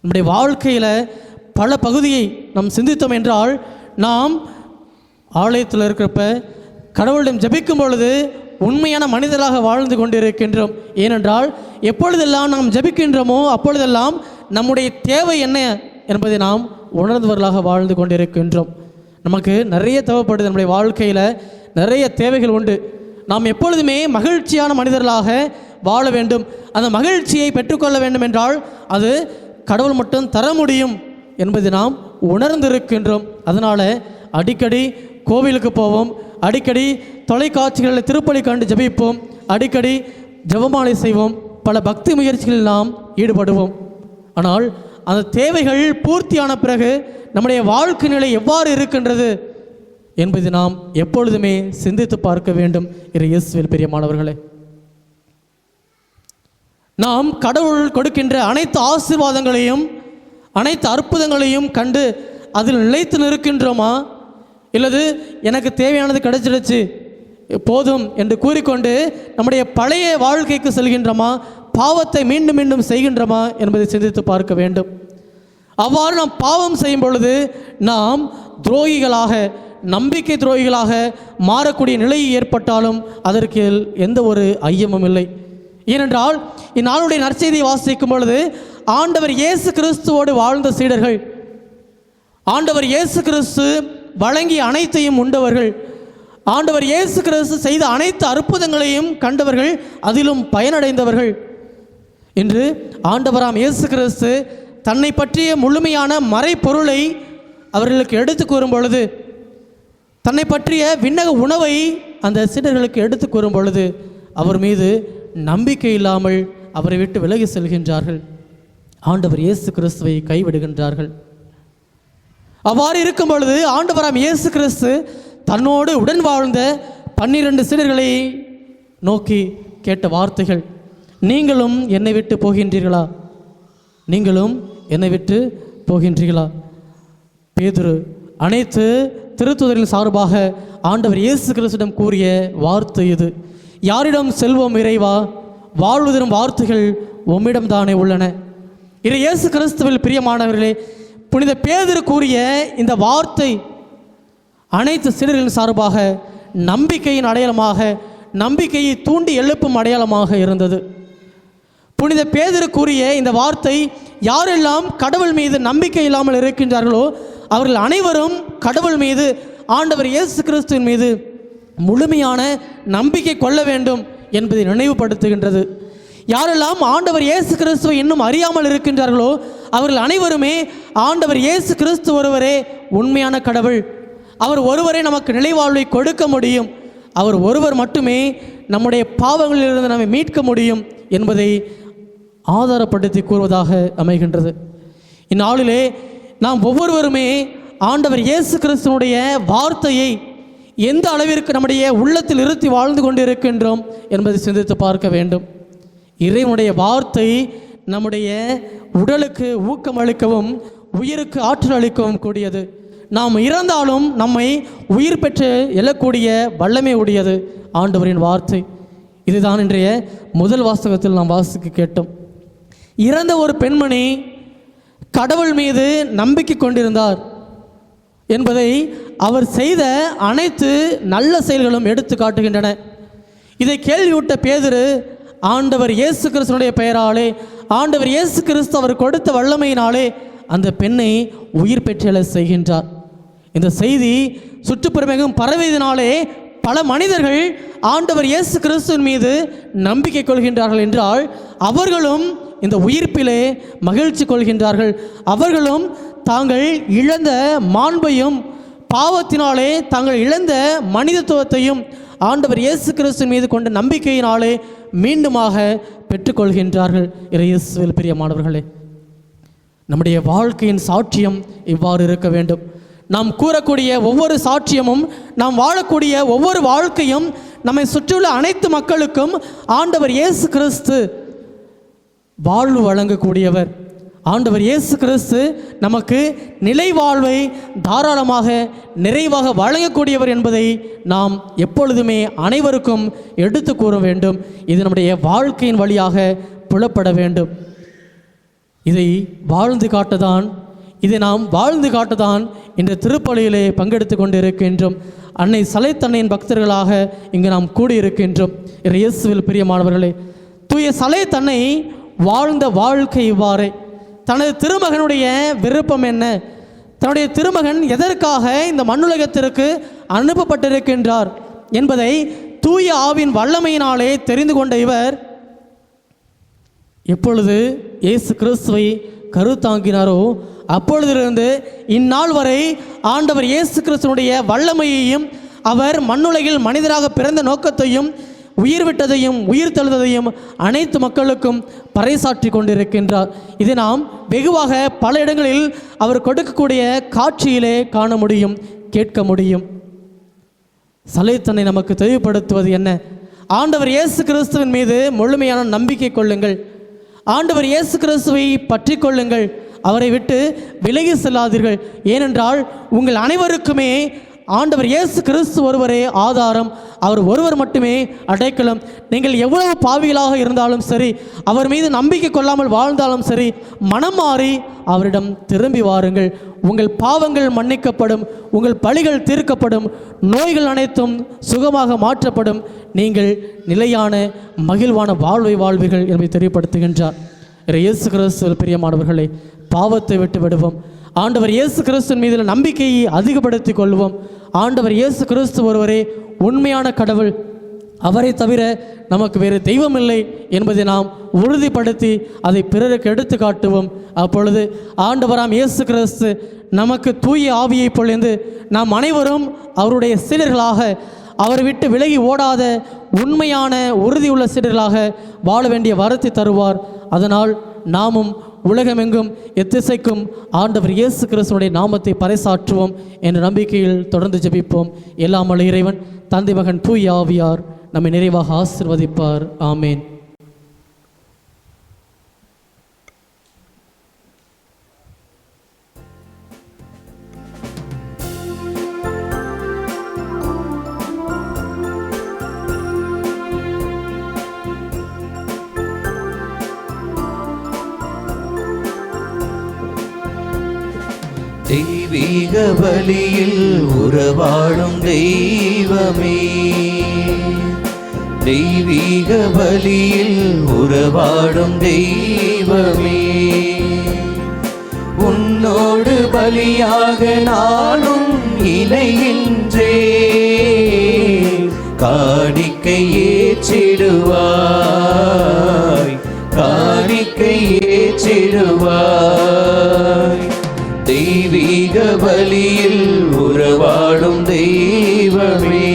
நம்முடைய வாழ்க்கையில் பல பகுதியை நாம் சிந்தித்தோம் என்றால், நாம் ஆலயத்தில் இருக்கிறப்ப கடவுளிடம் ஜெபிக்கும் பொழுது உண்மையான மனிதராக வாழ்ந்து கொண்டிருக்கின்றோம். ஏனென்றால் எப்பொழுதெல்லாம் நாம் ஜெபிக்கின்றோமோ அப்பொழுதெல்லாம் நம்முடைய தேவை என்ன என்பதை நாம் உணர்ந்தவர்களாக வாழ்ந்து கொண்டிருக்கின்றோம். நமக்கு நிறைய தேவைப்படுது, நம்முடைய வாழ்க்கையில் நிறைய தேவைகள் உண்டு. நாம் எப்பொழுதுமே மகிழ்ச்சியான மனிதர்களாக வாழ வேண்டும். அந்த மகிழ்ச்சியை பெற்றுக்கொள்ள வேண்டும் என்றால் அது கடவுள் மட்டும் தர முடியும் என்பதை நாம் உணர்ந்திருக்கின்றோம். அதனால் அடிக்கடி கோவிலுக்கு போவோம், அடிக்கடி தொலைக்காட்சிகளில் திருப்பலி கண்டு ஜெபிப்போம், அடிக்கடி ஜெபமாலை செய்வோம், பல பக்தி முயற்சிகளில் நாம் ஈடுபடுவோம். ஆனால் அந்த தேவைகள் பூர்த்தியான பிறகு நம்முடைய வாழ்க்கை நிலை எவ்வாறு இருக்கின்றது என்பதை நாம் எப்பொழுதுமே சிந்தித்து பார்க்க வேண்டும். இயேசுவில் பிரியமானவர்களே, நாம் கடவுள் கொடுக்கின்ற அனைத்து ஆசீர்வாதங்களையும் அனைத்து அற்புதங்களையும் கண்டு அதில் நிலைத்து நிற்கின்றோமா, இல்லது எனக்கு தேவையானது கிடைச்சிடுச்சு போதும் என்று கூறிக்கொண்டு நம்முடைய பழைய வாழ்க்கைக்கு செல்கின்றோமா, பாவத்தை மீண்டும் மீண்டும் செய்கின்றோமா என்பதை சிந்தித்து பார்க்க வேண்டும். அவ்வாறு நாம் பாவம் செய்யும் பொழுது நாம் துரோகிகளாக, நம்பிக்கை துரோகிகளாக மாறக்கூடிய நிலை ஏற்பட்டாலும் அதற்கு எந்த ஒரு ஐயமும் இல்லை. ஏனென்றால் இந்நாளுடைய நற்செய்தியை வாசிக்கும் பொழுது ஆண்டவர் இயேசு கிறிஸ்துவோடு வாழ்ந்த சீடர்கள், ஆண்டவர் இயேசு கிறிஸ்து வழங்கிய அனைத்தையும் உண்டவர்கள், ஆண்டவர் இயேசு கிறிஸ்து செய்த அனைத்து அற்புதங்களையும் கண்டவர்கள், அதிலும் பயனடைந்தவர்கள். இன்று ஆண்டவராம் இயேசு கிறிஸ்து தன்னை பற்றிய முழுமையான மறைப்பொருளை அவர்களுக்கு எடுத்து கூறும் பொழுது, தன்னை பற்றிய விண்ணக உணவை அந்த சீடர்களுக்கு எடுத்து கூறும் பொழுது அவர் மீது நம்பிக்கை இல்லாமல் அவரை விட்டு விலகி செல்கின்றார்கள். ஆண்டவர் இயேசு கிறிஸ்துவை கைவிடுகின்றார்கள். அவ்வாறு இருக்கும் பொழுது ஆண்டவராம் இயேசு கிறிஸ்து தன்னோடு உடன் வாழ்ந்த 12 சீடர்களை நோக்கி கேட்ட வார்த்தைகள், நீங்களும் என்னை விட்டு போகின்றீர்களா? நீங்களும் என்னை விட்டு போகின்றீர்களா? பேதுரு அனைத்து திருத்துதரின் சார்பாக ஆண்டவர் இயேசு கிறிஸ்துவிடம் கூறிய வார்த்தை இது. யாரிடம் செல்வோம் இறைவா? வாழ்வு தரும் வார்த்தைகள் உம்மிடம் தானே உள்ளன. இயேசு கிறிஸ்துவில் பிரியமானவர்களே, புனித பேதுரு கூறிய இந்த வார்த்தை அனைத்து சீடர்களின் சார்பாக நம்பிக்கையின் அடையாளமாக, நம்பிக்கையை தூண்டி எழுப்பும் அடையாளமாக இருந்தது. புனித பேதுரு கூறிய இந்த வார்த்தை, யாரெல்லாம் கடவுள் மீது நம்பிக்கை இல்லாமல் இருக்கின்றார்களோ அவர்கள் அனைவரும் கடவுள் மீது, ஆண்டவர் இயேசு கிறிஸ்துவின் மீது முழுமையான நம்பிக்கை கொள்ள வேண்டும் என்பதை நினைவுபடுத்துகின்றது. யாரெல்லாம் ஆண்டவர் இயேசு கிறிஸ்துவை இன்னும் அறியாமல் இருக்கின்றார்களோ அவர்கள் அனைவருமே ஆண்டவர் இயேசு கிறிஸ்து ஒருவரே உண்மையான கடவுள், அவர் ஒருவரே நமக்கு நிலைவாழ்வை கொடுக்க முடியும், அவர் ஒருவர் மட்டுமே நம்முடைய பாவங்களிலிருந்து நம்மை மீட்க முடியும் என்பதை ஆதாரப்படுத்தி கூறுவதாக அமைகின்றது. இந்நாளிலே நாம் ஒவ்வொருவருமே ஆண்டவர் இயேசு கிறிஸ்துவனுடைய வார்த்தையை எந்த அளவிற்கு நம்முடைய உள்ளத்தில் இருத்தி வாழ்ந்து கொண்டு இருக்கின்றோம் என்பதை சிந்தித்து பார்க்க வேண்டும். இறைவனுடைய வார்த்தை நம்முடைய உடலுக்கு ஊக்கம் அளிக்கவும் உயிருக்கு ஆற்றல் அளிக்கவும் கூடியது. நாம் இறந்தாலும் நம்மை உயிர் பெற்று எழக்கூடிய வல்லமை உடையது ஆண்டவரின் வார்த்தை. இதுதான் இன்றைய முதல் வாசகத்தில் நாம் வாசிக்க கேட்டோம். இறந்த ஒரு பெண்மணி கடவுள் மீது நம்பிக்கை கொண்டிருந்தார் என்பதை அவர் செய்த அனைத்து நல்ல செயல்களும் எடுத்து காட்டுகின்றன. இதை கேள்வியுட்ட பேதுரு ஆண்டவர் இயேசு கிறிஸ்துவனுடைய பெயராலே, ஆண்டவர் இயேசு கிறிஸ்து அவர் கொடுத்த வல்லமையினாலே அந்த பெண்ணை உயிர் பெற்றெழ செய்கின்றார். இந்த செய்தி சுற்றுப்புறமெங்கும் பரவியதினாலே பல மனிதர்கள் ஆண்டவர் இயேசு கிறிஸ்துவின் மீது நம்பிக்கை கொள்கின்றார்கள் என்றால் அவர்களும் இந்த உயிர்ப்பிலே மகிழ்ச்சி கொள்கின்றார்கள். அவர்களும் தாங்கள் இழந்த மாண்பையும் பாவத்தினாலே தாங்கள் இழந்த மனிதத்துவத்தையும் ஆண்டவர் இயேசு கிறிஸ்துவின் மீது கொண்ட நம்பிக்கையினாலே மீண்டுமாக பெற்றுக்கொள்கின்றார்கள். இயேசுவில் பிரியமானவர்களே, நம்முடைய வாழ்க்கையின் சாட்சியம் இவ்வாறு இருக்க வேண்டும். நாம் கூறக்கூடிய ஒவ்வொரு சாட்சியமும், நாம் வாழக்கூடிய ஒவ்வொரு வாழ்க்கையும் நம்மை சுற்றியுள்ள அனைத்து மக்களுக்கும் ஆண்டவர் இயேசு கிறிஸ்து வாழ்வு வழங்கக்கூடியவர். ஆண்டவர் இயேசு கிறிஸ்து நமக்கு நிலை வாழ்வை தாராளமாக நிறைவாக வழங்கக்கூடியவர் என்பதை நாம் எப்பொழுதுமே அனைவருக்கும் எடுத்து கூற வேண்டும். இது நம்முடைய வாழ்க்கையின் வழியாக புலப்பட வேண்டும். இதை நாம் வாழ்ந்து காட்டதான் இந்த திருப்பலியிலே பங்கெடுத்து கொண்டு இருக்கின்றோம். அன்னை சலைத்தன்னையின் பக்தர்களாக இங்கு நாம் கூடியிருக்கின்றோம். இயேசுவில் பிரியமானவர்களே, தூய சலைத்தன்னை வாழ்ந்த வாழ்க்கை இவ்வாறே. தனது திருமகனுடைய விருப்பம் என்ன, தன்னுடைய திருமகன் எதற்காக இந்த மண்ணுலகத்திற்கு அனுப்பப்பட்டிருக்கின்றார் என்பதை தூய ஆவின் வல்லமையினாலே தெரிந்து கொண்ட இவர் எப்பொழுது இயேசு கிறிஸ்துவை கருத்தாங்கினாரோ அப்பொழுதிலிருந்து இந்நாள் வரை ஆண்டவர் இயேசு கிறிஸ்துவனுடைய வல்லமையையும் அவர் மண்ணுலகில் மனிதராக பிறந்த நோக்கத்தையும் உயிர் விட்டதையும் உயிர் தெழுந்ததையும் அனைத்து மக்களுக்கும் பறைசாற்றி கொண்டிருக்கின்றார். இதை நாம் வெகுவாக பல இடங்களில் அவர் கொடுக்கக்கூடிய காட்சியிலே காண முடியும், கேட்க முடியும். சலைத்தன்னை நமக்கு தெளிவுபடுத்துவது என்ன? ஆண்டவர் இயேசு கிறிஸ்துவின் மீது முழுமையான நம்பிக்கை கொள்ளுங்கள், ஆண்டவர் இயேசு கிறிஸ்துவை பற்றி கொள்ளுங்கள், அவரை விட்டு விலகி செல்லாதீர்கள். ஏனென்றால் உங்கள் அனைவருக்குமே ஆண்டவர் இயேசு கிறிஸ்து ஒருவரே ஆதாரம், அவர் ஒருவர் மட்டுமே அடைக்கலம். நீங்கள் எவ்வளவு பாவிகளாக இருந்தாலும் சரி, அவர் மீது நம்பிக்கை கொள்ளாமல் வாழ்ந்தாலும் சரி, மனம் மாறி அவரிடம் திரும்பி வாருங்கள். உங்கள் பாவங்கள் மன்னிக்கப்படும், உங்கள் பழிகள் தீர்க்கப்படும், நோய்கள் அனைத்தும் சுகமாக மாற்றப்படும், நீங்கள் நிலையான மகிழ்வான வாழ்வை வாழ்வீர்கள் என்பதை தெரியப்படுத்துகின்றார். இயேசு கிறிஸ்துவில் பிரியமானவர்களே, பாவத்தை விட்டு விடுவோம், ஆண்டவர் இயேசு கிறிஸ்துவின் மீது நம்பிக்கையை அதிகப்படுத்தி கொள்வோம். ஆண்டவர் இயேசு கிறிஸ்து ஒருவரே உண்மையான கடவுள், அவரை தவிர நமக்கு வேறு தெய்வம் இல்லை என்பதை நாம் உறுதிப்படுத்தி அதை பிறருக்கு எடுத்து காட்டுவோம். அப்பொழுது ஆண்டவராம் இயேசு கிறிஸ்து நமக்கு தூய ஆவியை பொழிந்து நாம் அனைவரும் அவருடைய சீடர்களாக, அவரை விட்டு விலகி ஓடாத உண்மையான உறுதியுள்ள சீடர்களாக வாழ வேண்டிய வரத்தை தருவார். அதனால் நாமும் உலகமெங்கும் எத்திசைக்கும் ஆண்டவர் இயேசு கிறிஸ்துவினுடைய நாமத்தை பறைசாற்றுவோம் என்ற நம்பிக்கையில் தொடர்ந்து ஜெபிப்போம். எல்லாம் வல்ல இறைவன் தந்தை மகன் தூய ஆவியார் நம்மை நிறைவாக ஆசீர்வதிப்பார். ஆமேன். தெய்வீக பலியில் உறவாடும் தெய்வமே, தெய்வீக பலியில் உறவாடும் தெய்வமே, உன்னோடு பலியாக நானும் இணைகின்றேன். காணிக்கை ஏற்றிடுவாய், காணிக்கை ஏற்றிடுவாய். தெய்வீக பலியில் உறவாடும் தெய்வமே,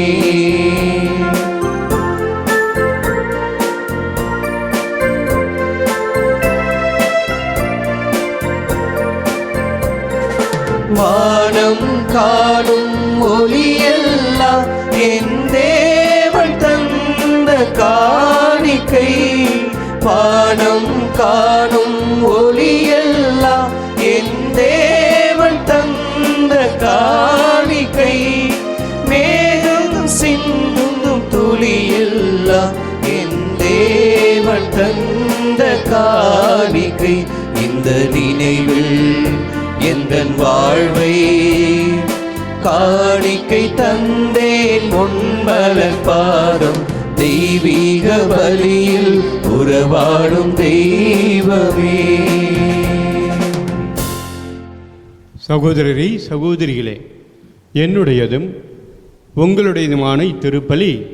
வானம் காணும் ஒளியெல்லாம் என் தேவன் தந்த காணிக்கை. வானம் காணும் ஒளியெல்லாம் என் தேவன் தந்த காணிக்கை. மேகம் சிந்தும் துளியெல்லாம் என் தேவன் தந்த காணிக்கை. இந்த நினைவில் எந்தன் வாழ்வை காணிக்கை தந்தேன் உன்மலர் பாதம். தெய்வீக பலியில் உறவாடும் தெய்வமே. சகோதரரே, சகோதரிகளே, என்னுடையதும் உங்களுடையதுமான இத்திருப்பலி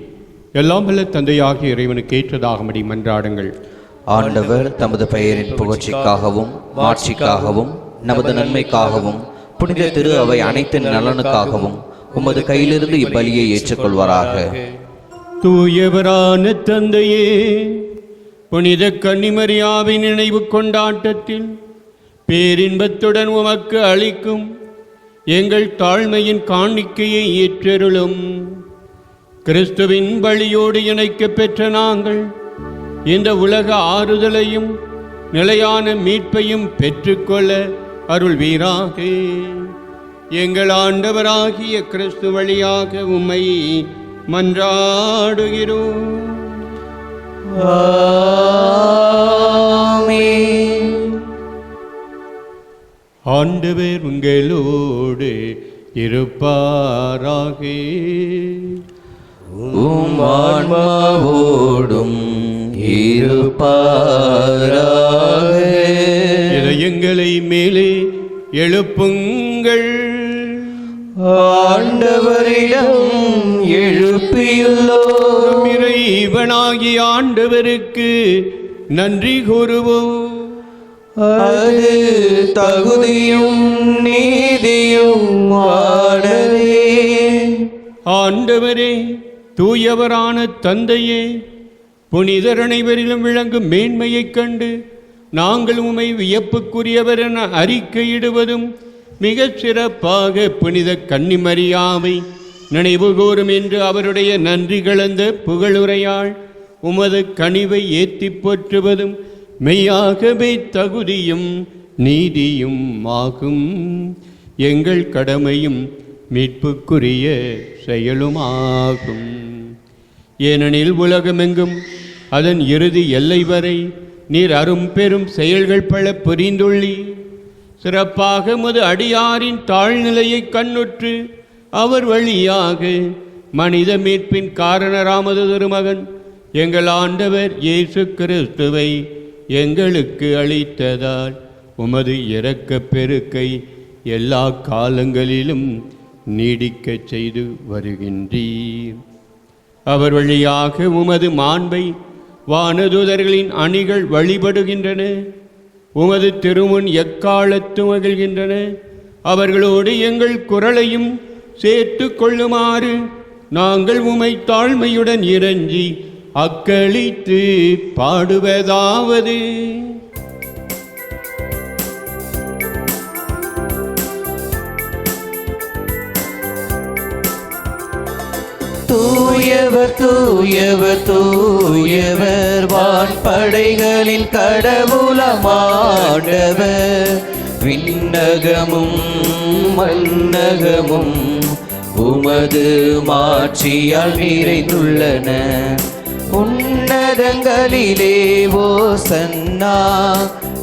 எல்லாம் வல்ல தந்தையாகிய இறைவனுக்கு ஏற்றதாகும்படி மன்றாடுங்கள். ஆண்டவர் தமது பெயரின் புகழ்ச்சிக்காகவும் மாட்சிக்காகவும் நமது நன்மைக்காகவும் புனித திரு அவை அனைத்து நலனுக்காகவும் உமது கையிலிருந்து இப்பலியை ஏற்றுக்கொள்வாராக. தூயவரான தந்தையே, புனித கன்னிமரியாவின் நினைவு கொண்டாட்டத்தில் பேரின்பத்துடன் உமக்கு அளிக்கும் எங்கள் தாழ்மையின் காணிக்கையை ஏற்றருளும். கிறிஸ்துவின் பலியோடு இணைக்கப் பெற்ற நாங்கள் இந்த உலக ஆறுதலையும் நிலையான மீட்பையும் பெற்றுக்கொள்ள அருள்வீராக. எங்கள் ஆண்டவராகிய கிறிஸ்து வழியாக உம்மை மன்றாடுகிறோம். ஆமென். ஆண்டவர் உங்களோடு இருப்பாராக. உம் ஆன்மாவோடும் இருப்பாராக. இதயங்களை மேலே எழுப்புங்கள். ஆண்டவரிடம் எழுப்பியுள்ளோம். இறைவனாகிய ஆண்டவருக்கு நன்றி கூறுவோம். அது தகுதியும் நீதியும் ஆனதே. ஆண்டவரே, தூயவரான தந்தையே, புனிதர் அனைவரிலும் விளங்கும் மேன்மையைக் கண்டு நாங்கள் உம்மை வியப்புக்குரியவர் என அறிக்கையிடுவதும் மிகச் சிறப்பாக புனித கன்னிமரியாவை நினைவுகூரும் என்று அவருடைய நன்றி கலந்த புகழுரையாள் உமது கனிவை ஏற்றி போற்றுவதும் மெய்யாகவே தகுதியும் நீதியும் ஆகும். எங்கள் கடமையும் மீட்புக்குரிய செயலுமாகும். ஏனெனில் உலகமெங்கும் அதன் இறுதி எல்லை வரை நீர் அரும் பெரும் செயல்கள் பல புரிந்துள்ளீர். சிறப்பாக முது அடியாரின் தாழ்நிலையை கண்ணுற்று அவர் வழியாக மனித மீட்பின் காரணராமது திருமகன் எங்கள் ஆண்டவர் இயேசு கிறிஸ்துவை எங்களுக்கு அளித்ததால் உமது இரக்கப் பெருக்கை எல்லா காலங்களிலும் நீடிக்கச் செய்து வருகின்றீர். அவர் வழியாக உமது மாண்பை வானதூதர்களின் அணிகள் வழிபடுகின்றன. உமது திருமுன் எக்காலத்து மகிழ்கின்றன. அவர்களோடு எங்கள் குரலையும் சேர்த்து கொள்ளுமாறு நாங்கள் உமை தாழ்மையுடன் இறைஞ்சி அக்களித்து பாடுவதாவது. தூயவர் தூயவர் தூயவர் வான்படைகளின் கடவுளமாண்டவர். விண்ணகமும் மன்னகமும் உமது மாட்சியால் நிறைந்துள்ளன. உன்னதங்களிலே ஓசன்னா,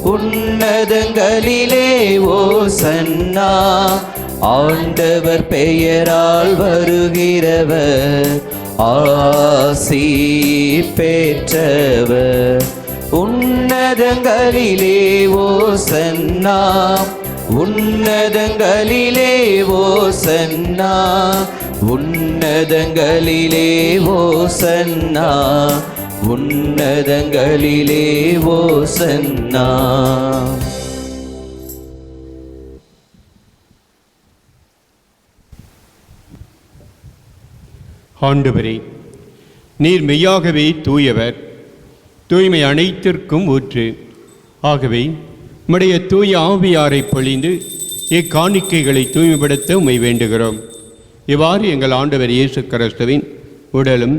உன்னதங்களிலே ஓசன்னா. ஆண்டவர் பெயரால் வருகிறவர் ஆசி பெற்றவர். உன்னதங்களிலே ஓசன்னா, உன்னதங்களிலே ஓசன்னா, உன்னதங்களிலே ஓசன்னா, உன்னதங்களிலே ஓசன்னா. ஆண்டவரே, நீர் மெய்யாகவே தூயவர், தூய்மை அனைத்திற்கும் ஊற்று. ஆகவே உம்முடைய தூய ஆவியாரை பொழிந்து இக்காணிக்கைகளை தூய்மைப்படுத்த உம்மை வேண்டுகிறோம். இவ்வாறு எங்கள் ஆண்டவர் இயேசு கிறிஸ்துவின் உடலும்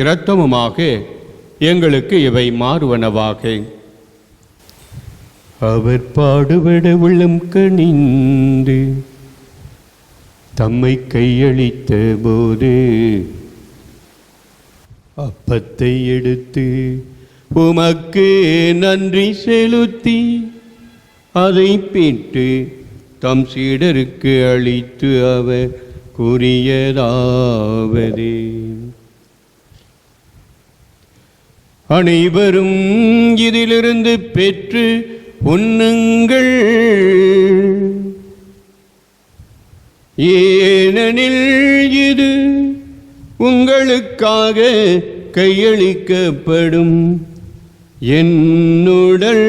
இரத்தமுமாக எங்களுக்கு இவை மாறுவனவாக. அவர் பாடுபட உள்ளம் கனிந்து தம்மை கையளித்த போது அப்பத்தை எடுத்து உமக்கு நன்றி செலுத்தி அதை பிட்டு தம் சீடருக்கு அளித்து அவர் கூறியதாவது: அனைவரும் இதிலிருந்து பெற்று உண்ணுங்கள், ஏனெனில் இது உங்களுக்காக கையளிக்கப்படும் என் உடல்.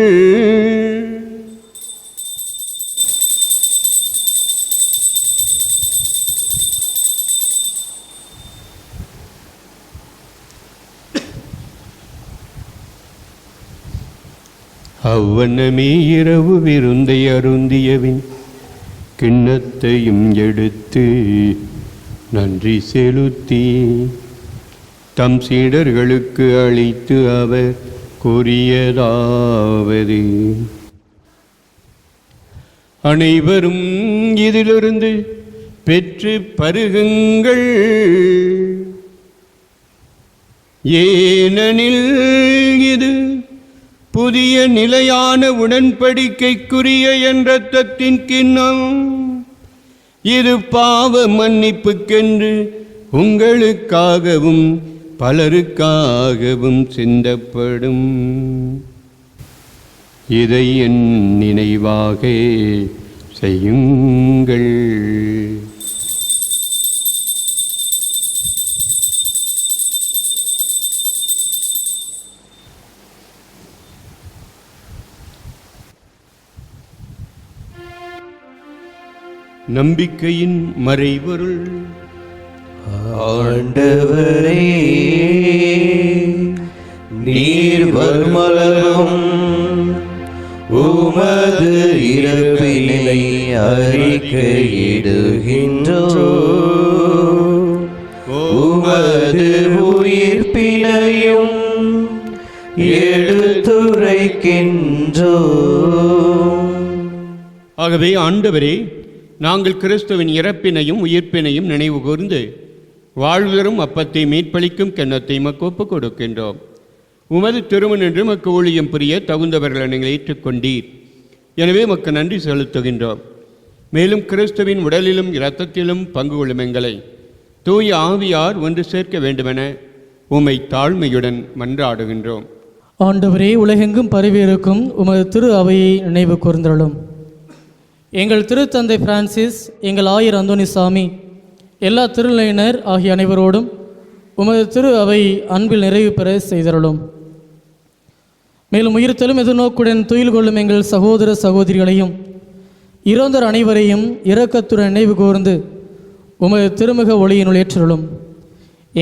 அவ்வண்ணமே இரவு விருந்தை அருந்தியவின் கிண்ணத்தையும் எடுத்து நன்றி செலுத்தி தம் சீடர்களுக்கு அளித்து அவர் கூறியதாவது: அனைவரும் இதிலிருந்து பெற்று பருகுங்கள், ஏனெனில் இது புதிய நிலையான உடன்படிக்கைக்குரிய என் இரத்தத்தின் கிண்ணம். இது பாவ மன்னிப்புக்கென்று உங்களுக்காகவும் பலருக்காகவும் சிந்தப்படும். இதை என் நினைவாக செய்யுங்கள். நம்பிக்கையின் மறைபொருள். ஆண்டவரே, நீர் வருமளவும் உமது இறப்பினை அறிக்கையிடுகின்றோம், உமது உயிர்ப்பினையும் எடுத்துரைக்கின்றோம். ஆகவே ஆண்டவரே, நாங்கள் கிறிஸ்துவின் இறப்பினையும் உயிர்ப்பினையும் நினைவு கூர்ந்து வாழ்வரும் அப்பத்தை மீட்பளிக்கும் கிண்ணத்தை மக்கு ஒப்புக் கொடுக்கின்றோம். உமது திருமணன்று மக்கு ஊழியம் புரிய தகுந்தவர்களை நீங்கள் ஏற்றுக்கொண்டீர். எனவே மக்கு நன்றி செலுத்துகின்றோம். மேலும் கிறிஸ்துவின் உடலிலும் இரத்தத்திலும் பங்கு கொள்ளும் எங்களை தூய ஆவியார் ஒன்று சேர்க்க வேண்டுமென உம்மை தாழ்மையுடன் மன்றாடுகின்றோம். ஆண்டவரே, உலகெங்கும் பரவியிருக்கும் உமது திரு அவையை நினைவு கூர்ந்தருளும். எங்கள் திருத்தந்தை பிரான்சிஸ், எங்கள் ஆயர் அந்தோனிசாமி, எல்லா திருநிலையினர் ஆகிய அனைவரோடும் உமது திரு அவை அன்பில் நிறைவு பெற செய்தருளும். மேலும் உயிர்த்தெழும் எதிர்நோக்குடன் துயில் கொள்ளும் எங்கள் சகோதர சகோதரிகளையும் இறந்தோர் அனைவரையும் இரக்கத்துடன் நினைவு கூர்ந்து உமது திருமுக ஒளியினுள் ஏற்றருளும்.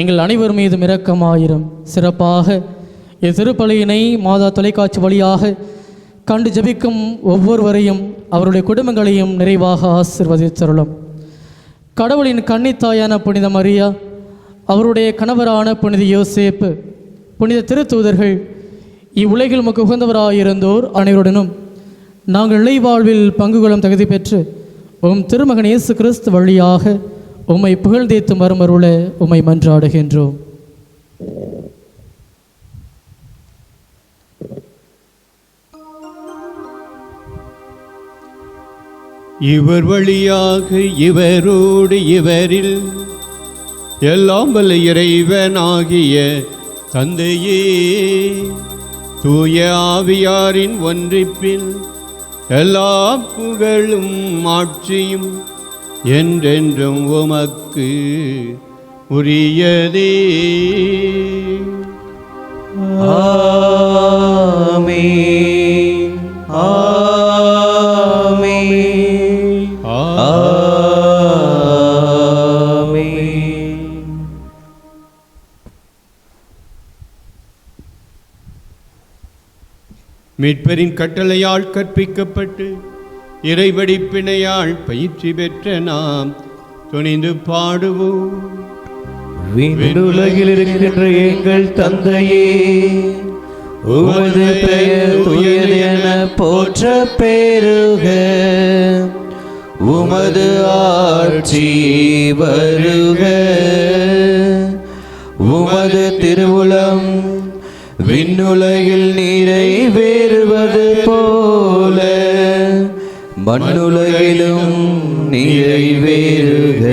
எங்கள் அனைவர் மீதும் இரக்கமாயிரும். சிறப்பாக இத்திருப்பலியினை மாதா தொலைக்காட்சி வழியாக கண்டு ஜபிக்கும் ஒவ்வொருவரையும் அவருடைய குடும்பங்களையும் நிறைவாக ஆசீர்வதித்தருளும். கடவுளின் கன்னித்தாயான புனித மரியா, அவருடைய கணவரான புனித யோசேப்பு, புனித திருத்தூதர்கள், இவ்வுலகில் உமக்கு உகந்தவராயிருந்தோர் அனைவருடனும் நாங்கள் இளைவாழ்வில் பங்கு கொள்ளும் தகுதி பெற்று உம் திருமகன் இயேசு கிறிஸ்து வழியாக உம்மை புகழ்ந்தேத்து மறுமருள உம்மை மன்றாடுகின்றோம். இவர் வழியாக இவரோடு இவரில் எல்லாம் வல்ல இறைவனாகிய தந்தையே, தூய ஆவியாரின் ஒன்றிப்பில் எல்லா புகழும் ஆட்சியும் என்றென்றும் உமக்கு உரியதே. ஆமென். ஆமென். ஆமென். மீட்பரின் கட்டளையால் கற்பிக்கப்பட்டு இறைவடிப்பினையால் பயிற்சி பெற்ற நாம் துணிந்து பாடுவோம். விண்ணுலகில் இருக்கின்ற எங்கள் தந்தையே, உமது பெயர் தூயது என போற்ற பெருக. உமது ஆட்சி வருக. உமது திருவுளம் விண்ணுலகில் நிறைவேறுவது போல மண்ணுலகிலும் நிறைவேறுக.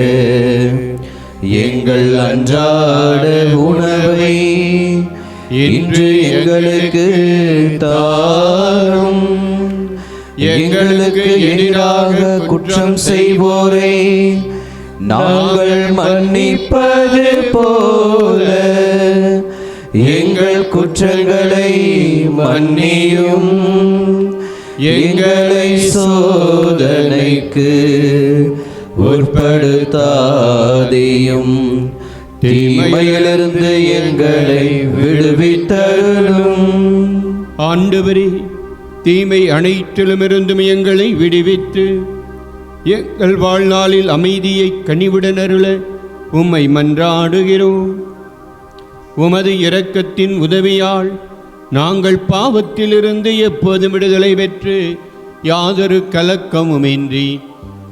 எங்கள் அன்றாட உணவை இன்று எங்களுக்கு தாரும். எங்களுக்கு எதிராக குற்றம் செய்வோரை நாங்கள் மன்னிப்பது போல எங்கள் குற்றங்களை மன்னியும். எங்களை சோதனைக்கு உட்படுத்தாதேயும், தீமையிலிருந்து எங்களை விடுவித்தருளும். ஆண்டவரே, தீமை அனைத்திலுமிருந்தும் எங்களை விடுவித்து எங்கள் வாழ்நாளில் அமைதியை கனிவுடன் அருள உம்மை மன்றாடுகிறோம். உமது இரக்கத்தின் உதவியால் நாங்கள் பாவத்திலிருந்து எப்போதும் விடுதலை பெற்று யாதொரு கலக்கமுமின்றி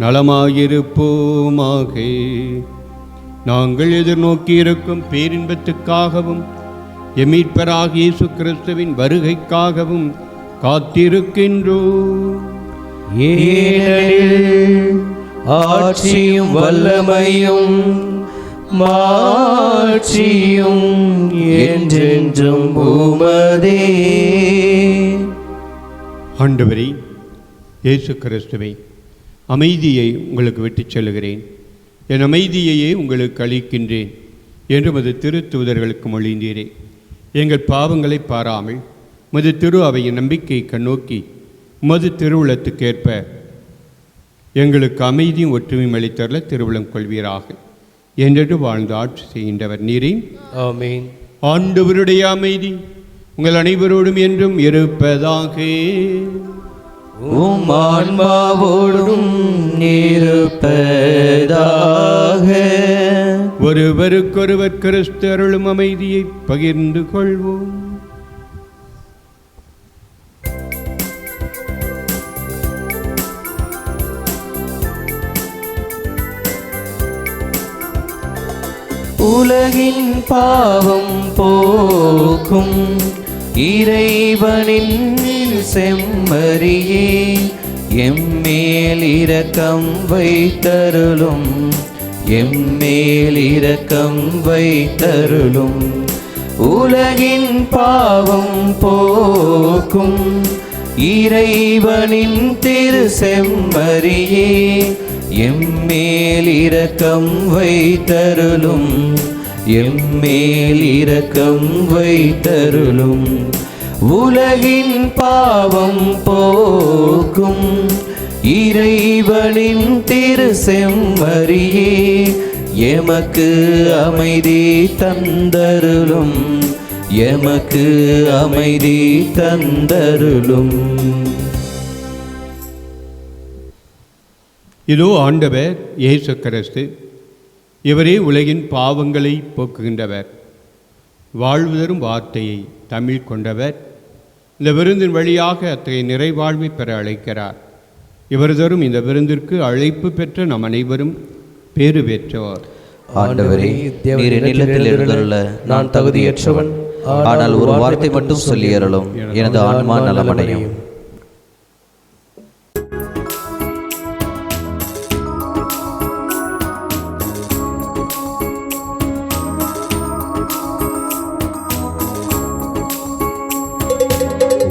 நலமாயிருப்போமாக. நாங்கள் எதிர்நோக்கியிருக்கும் பேரின்பத்துக்காகவும் எமீட்பராகிய இயேசு கிறிஸ்துவின் வருகைக்காகவும் காத்திருக்கின்றோம். ஏனெனில் ஆட்சியும் வல்லமையும் மாட்சியும் என்றென்றும் உமதே. ஆண்டவரே இயேசு கிறிஸ்துவே, அமைதியை உங்களுக்கு விட்டுச் செல்கிறேன், என் அமைதியையே உங்களுக்கு அளிக்கின்றேன் என்று மது திருத்தூதர்களுக்கு மொழிந்தீரே. எங்கள் பாவங்களை பாராமல் மது திரு அவையின் நம்பிக்கையை கண்ணோக்கி மது திருவுளத்துக்கேற்ப எங்களுக்கு அமைதியும் ஒற்றுமையும் அளித்தருள திருவுளம் கொள்வீராக. என்றென்று வாழ்ந்து ஆட்சி செய்கின்றவர் நீரே. ஆமென். ஆண்டவருடைய அமைதி உங்கள் அனைவரோடும் என்றும் இருப்பதாக. உம் ஆன்மாவோடும் இருப்பதாக. ஒருவருக்கொருவர் கிறிஸ்து அருளும் அமைதியை பகிர்ந்து கொள்வோம். உலகின் பாவம் போக்கும் இறைவனின் செம்மறியே, எம்மேல் இரக்கம் வைத்தருளும். எம்மேல் இரக்கம் வைத்தருளும். உலகின் பாவம் போக்கும் இறைவனின் திரு செம்மறியே, எம்மேல் இரக்கம் வைத்தருளும். எம்மேல் இரக்கம் வைத்தருளும். உலகின் பாவம் போக்கும் இறைவனின் திரு செம்மறியே, எமக்கு அமைதி தந்தருளும். எமக்கு அமைதி தந்தருளும். இதோ ஆண்டவர் இயேசு கிறிஸ்து, இவரே உலகின் பாவங்களை போக்குகின்றவர். வாழ்வு தரும் வார்த்தையை தமிழ் கொண்டவர். இந்த விருந்தின் வழியாக அத்தகைய நிறைவாழ்வை பெற அழைக்கிறார். இவர் தரும் இந்த விருந்திற்கு அழைப்பு பெற்ற நம் அனைவரும் பேறு பெற்றோர். ஆண்டவரே, நீர் என்னிடத்தில் எழுந்துள்ள நான் தகுதியற்றவன், ஆனால் ஒரு வார்த்தை மட்டும் சொல்லி அருளும், எனது ஆன்மா நலமடையும்.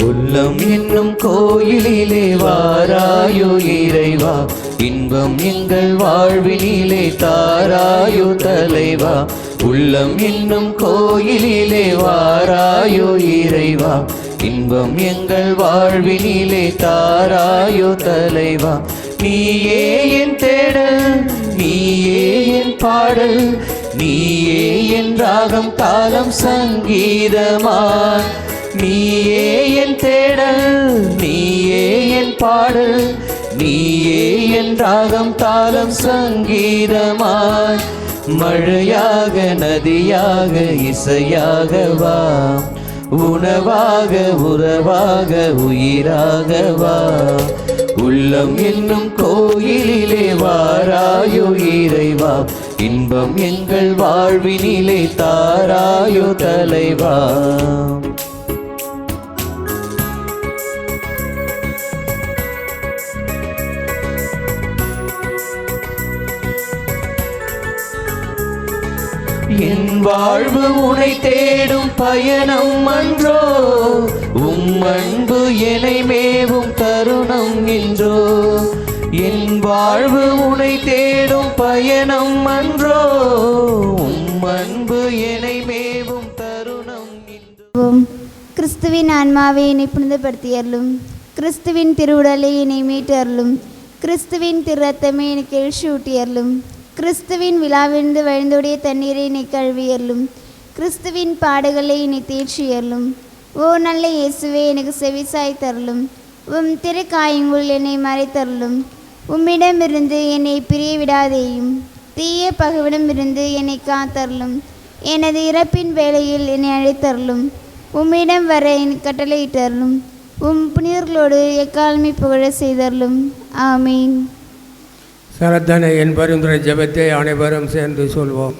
உள்ளம் என்னும் கோயிலிலே வாராயோ இறைவா, இன்பம் எங்கள் வாழ்வினிலே தாராயோ தலைவா. உள்ளம் என்னும் கோயிலிலே வாராயோ இறைவா, இன்பம் எங்கள் வாழ்வினிலே தாராயோ தலைவா. நீயே என் தேடல், நீயே என் பாடல், நீயே என் ராகம் தாளம் சங்கீதமாய். நீயே என் தேடல், நீயே என் பாடல், நீயே என் ராகம் தாளம் சங்கீதமாய். மழையாக நதியாக இசையாக வா, உணவாக உறவாக உயிராக வா. உள்ளம் என்னும் கோயிலிலே வாராயோ இறைவா, இன்பம் எங்கள் வாழ்வினிலே தாராயோ தலைவா. என் வாழ்வு உனை தேடும் பயணம் அன்றோ, உம் அன்பு என்னை மேவும் தருணம் என்றோ. என் வாழ்வு உனை தேடும் பயணம் அன்றோ, உம் அன்பு என்னை மேவும் தருணம் என்றோ. கிறிஸ்துவின் ஆன்மாவை என்னை புனிதப்படுத்தியருளும், கிறிஸ்துவின் திருவுடலை என்னை மீட்டருளும், கிறிஸ்துவின் திரு ரத்தமே எனக்கு எழுச்சி ஊட்டியருளும், கிறிஸ்துவின் விழாவிலிருந்து வழிந்தோடிய தண்ணீரை என்னை கழுவியருளும், கிறிஸ்துவின் பாடுகளை என்னை தேற்றியருளும். ஓ நல்ல இயேசுவே, எனக்கு செவிசாய் தருளும், உம் திருக்காயங்குள் என்னை மறைத்தருளும். உம்மிடமிருந்து என்னை பிரிய விடாதேயும், தீய பகைவிடமிருந்து என்னை காத்தருளும். எனது இறப்பின் வேளையில் என்னை அழைத்தருளும், உம்மிடம் வர என் கட்டளையிட்டருளும். உம் புனிதர்களோடு எக்காலமே புகழ செய்தருளும். ஆமீன். சரத்தனை என் பரிந்துரை ஜெபத்தை அனைவரும் சேர்ந்து சொல்வோம்.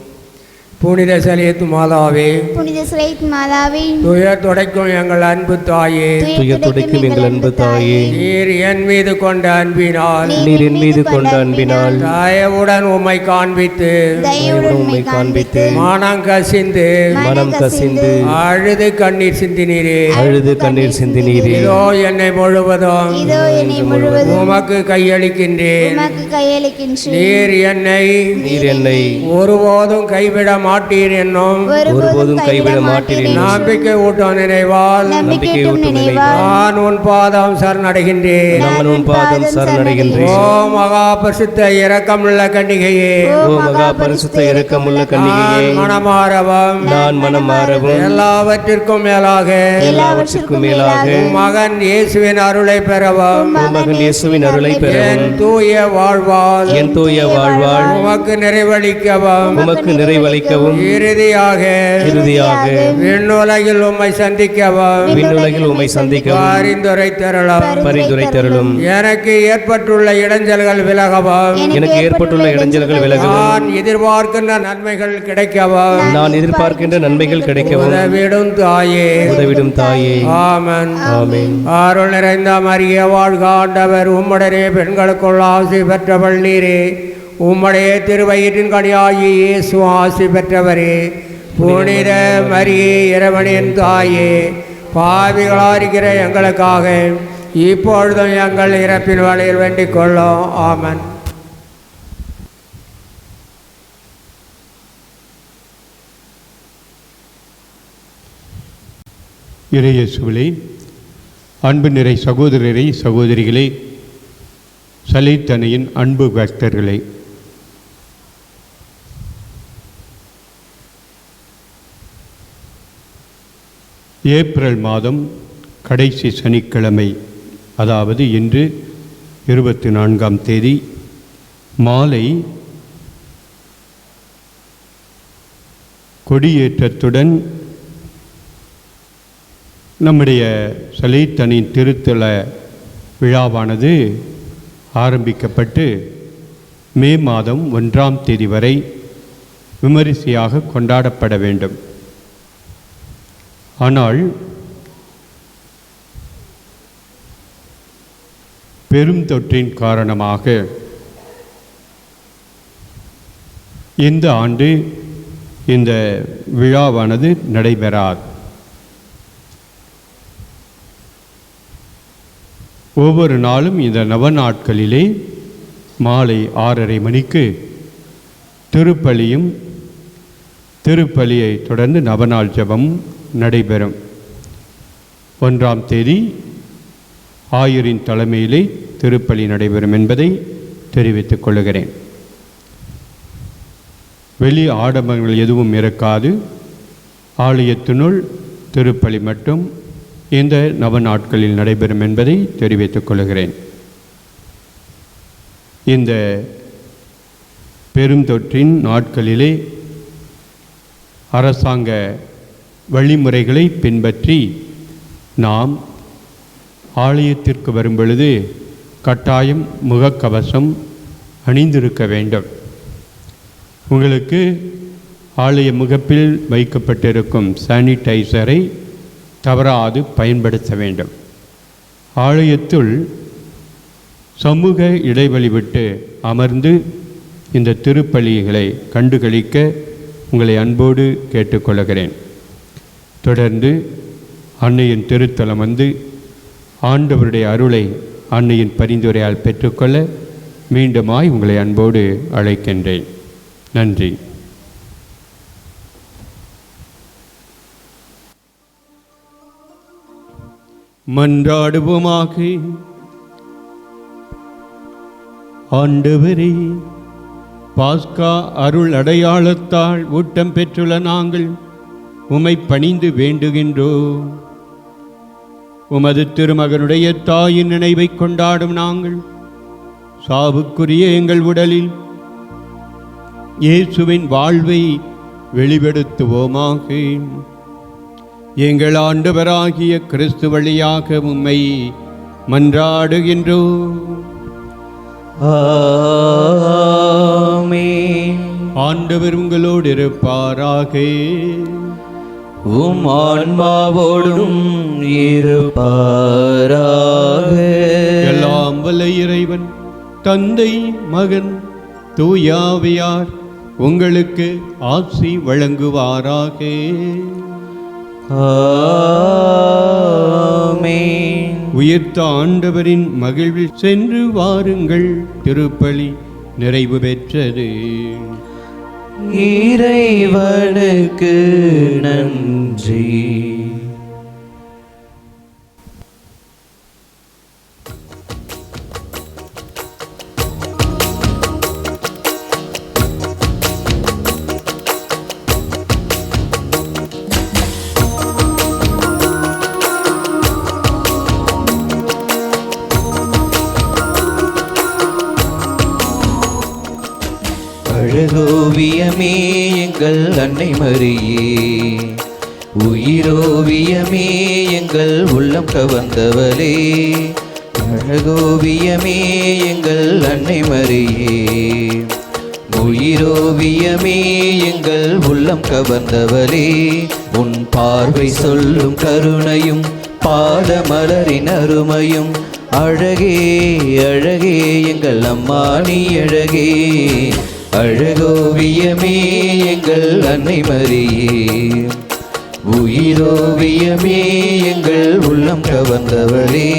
புனித சலியத்து மாதாவே, புனித சலியத் மாதாவே, துயர் துடைக்கும் எங்கள் அன்பு தாயே, துயர் துடைக்கும் எங்கள் அன்பு தாயே, நீர் என் மீது கொண்ட அன்பினால், நீர் என் மீது கொண்ட அன்பினால் தயவுடன் உம்மை காண்பித்து, உம்மை காண்பித்து மனம் கசிந்து, மனம் கசிந்து அழுது கண்ணீர் சிந்தினீரே, அழுது கண்ணீர் சிந்தினீரே. இதோ என்னை முழுவதும், இதோ என்னை முழுவதும் உமக்கு கையளிக்கின்றேன். உமக்கு கையளிக்கின்றேன். நீர் என்னை ஒருபோதும் கைவிட மாட்டீர் என்னும் ஒருபோதும் கைவிட மாட்டீர் என்னும் நம்பிக்கை ஊட்டும் நினைவால், நம்பிக்கை ஊட்டும் நினைவால் நான் உன் பாதம் சரணடைகின்றேன். நான் உன் பாதம் சரணடைகின்றேன். ஓ மகா பரிசுத்த இரக்கமுள்ள கன்னிகையே, ஓ மகா பரிசுத்த இரக்கமுள்ள கன்னிகையே, மனமாரவும், நான் மனமாரவும், எல்லாவற்றிற்கும் மேலாக, எல்லாவற்றிற்கும் மேலாக மகன் இயேசுவின் அருளை பெறவும், மகன் இயேசுவின் அருளை பெறவும், என் தூய வாழ்வால், என் தூய வாழ்வால் உமக்கு நிறைவளிக்கவும், உமக்கு நிறைவளிக்கவும், இறுதியாக விண்ணுலகில் உம்மை சந்திக்கவும், விண்ணுலகில் உம்மை சந்திக்கவும் பரிந்துரைத்தருளும். எனக்கு ஏற்பட்டுள்ள இடைஞ்சல்கள் விலகவும், எனக்கு ஏற்பட்டுள்ள இடைஞ்சல்கள் விலகவும், நான் எதிர்பார்க்கின்ற நன்மைகள் கிடைக்கவும், நான் எதிர்பார்க்கின்ற நன்மைகள் கிடைக்கவும் உதவிடும் தாயே, உதவிடும் தாயே. ஆமென். ஆமென். அருள் நிறைந்த மரியே, வாழ்க, ஆண்டவர் உம்முடனே பெண்களுக்குள் ஆசி பெற்றவள் நீரே. உம்முடைய திருவயிற்றின் கனியாகி இயேசு ஆசி பெற்றவரே. புனித மரியே, இறைவனின் தாயே, பாவிகளாயிருக்கிற எங்களுக்காக இப்பொழுதும் எங்கள் இறப்பின் வேளையில் வேண்டிக் கொள்ளும். ஆமென். இறையேசுவிலே, அன்பு நிறை சகோதரரை சகோதரிகளே, சலித்தனையின் அன்பு பக்தர்களே, ஏப்ரல் மாதம் கடைசி சனிக்கிழமை, அதாவது இன்று 24ஆம் தேதி மாலை கொடியேற்றத்துடன் நம்முடைய சலீத்தனின் திருத்தல விழாவானது ஆரம்பிக்கப்பட்டு மே மாதம் 1ஆம் தேதி வரை விமரிசையாக கொண்டாடப்பட வேண்டும். ஆனால் பெரும் தொற்றின் காரணமாக இந்த ஆண்டு இந்த விழாவானது நடைபெறாது. ஒவ்வொரு நாளும் இந்த நவநாட்களிலே மாலை 6:30 மணிக்கு திருப்பலியும் திருப்பலியை தொடர்ந்து நவநாள் ஜெபம் நடைபெறும். 1ஆம் தேதி ஆயரின் தலைமையிலே திருப்பலி நடைபெறும் என்பதை தெரிவித்துக் கொள்கிறேன். வெளி ஆடம்பரங்கள் எதுவும் இருக்காது. ஆலயத்தினுள் திருப்பலி மட்டும் இந்த நவநாட்களில் நடைபெறும் என்பதை தெரிவித்துக் கொள்கிறேன். இந்த பெருந்தொற்றின் நாட்களிலே அரசாங்க வழிமுறைகளை பின்பற்றி நாம் ஆலயத்திற்கு வரும் பொழுது கட்டாயம் முகக்கவசம் அணிந்திருக்க வேண்டும். உங்களுக்கு ஆலய முகப்பில் வைக்கப்பட்டிருக்கும் சானிடைசரை தவறாது பயன்படுத்த வேண்டும். ஆலயத்துள் சமூக இடைவெளி விட்டு அமர்ந்து இந்த திருப்பலிகளை கண்டுகளிக்க உங்களை அன்போடு கேட்டுக்கொள்கிறேன். தொடர்ந்து அன்னையின் திருத்தலம் வந்து ஆண்டவருடைய அருளை அன்னையின் பரிந்துரையால் பெற்றுக்கொள்ள மீண்டுமாய் உங்களை அன்போடு அழைக்கின்றேன். நன்றி. மன்றாடுவோமாக. ஆண்டவரே, பாஸ்கா அருள் அடையாளத்தால் ஊட்டம் பெற்றுள்ள நாங்கள் உம்மை பணிந்து வேண்டுகின்றோம். உமது திருமகனுடைய தாயின் நினைவை கொண்டாடும் நாங்கள் சாவுக்குரிய எங்கள் உடலில் இயேசுவின் வாழ்வை வெளிப்படுத்துவோமாக. எங்கள் ஆண்டவராகிய கிறிஸ்து வழியாக உம்மை மன்றாடுகின்றோம். ஆமென். ஆண்டவர் உங்களோடு இருப்பாராக. உம் ஆன்மாவோடும் இருப்பாராக. எல்லாம் வல்ல இறைவன் தந்தை, மகன், தூயாவியார் உங்களுக்கு ஆசி வழங்குவாராக. ஆமென். உயிர்த்த ஆண்டவரின் மகிழ்வில் சென்று வாருங்கள். திருப்பலி நிறைவு பெற்றது. இறைவனுக்கு நன்றி. அழகோவியமே எங்கள் அன்னை மரியே, உயிரோவியமே எங்கள் உள்ளம் கவர்ந்தவளே. அழகோவியமே எங்கள் அன்னை மரியே, உயிரோவியமே எங்கள் உள்ளம் கவர்ந்தவளே. உன் பார்வை சொல்லும் கருணையும் பாதமலரின் அருமையும் அழகே அழகே எங்கள் அம்மா நீ அழகே. அழகோவியமே எங்கள் அன்னை மரியே, உயிரோவியமே எங்கள் உள்ளம் கவர்ந்தவளே.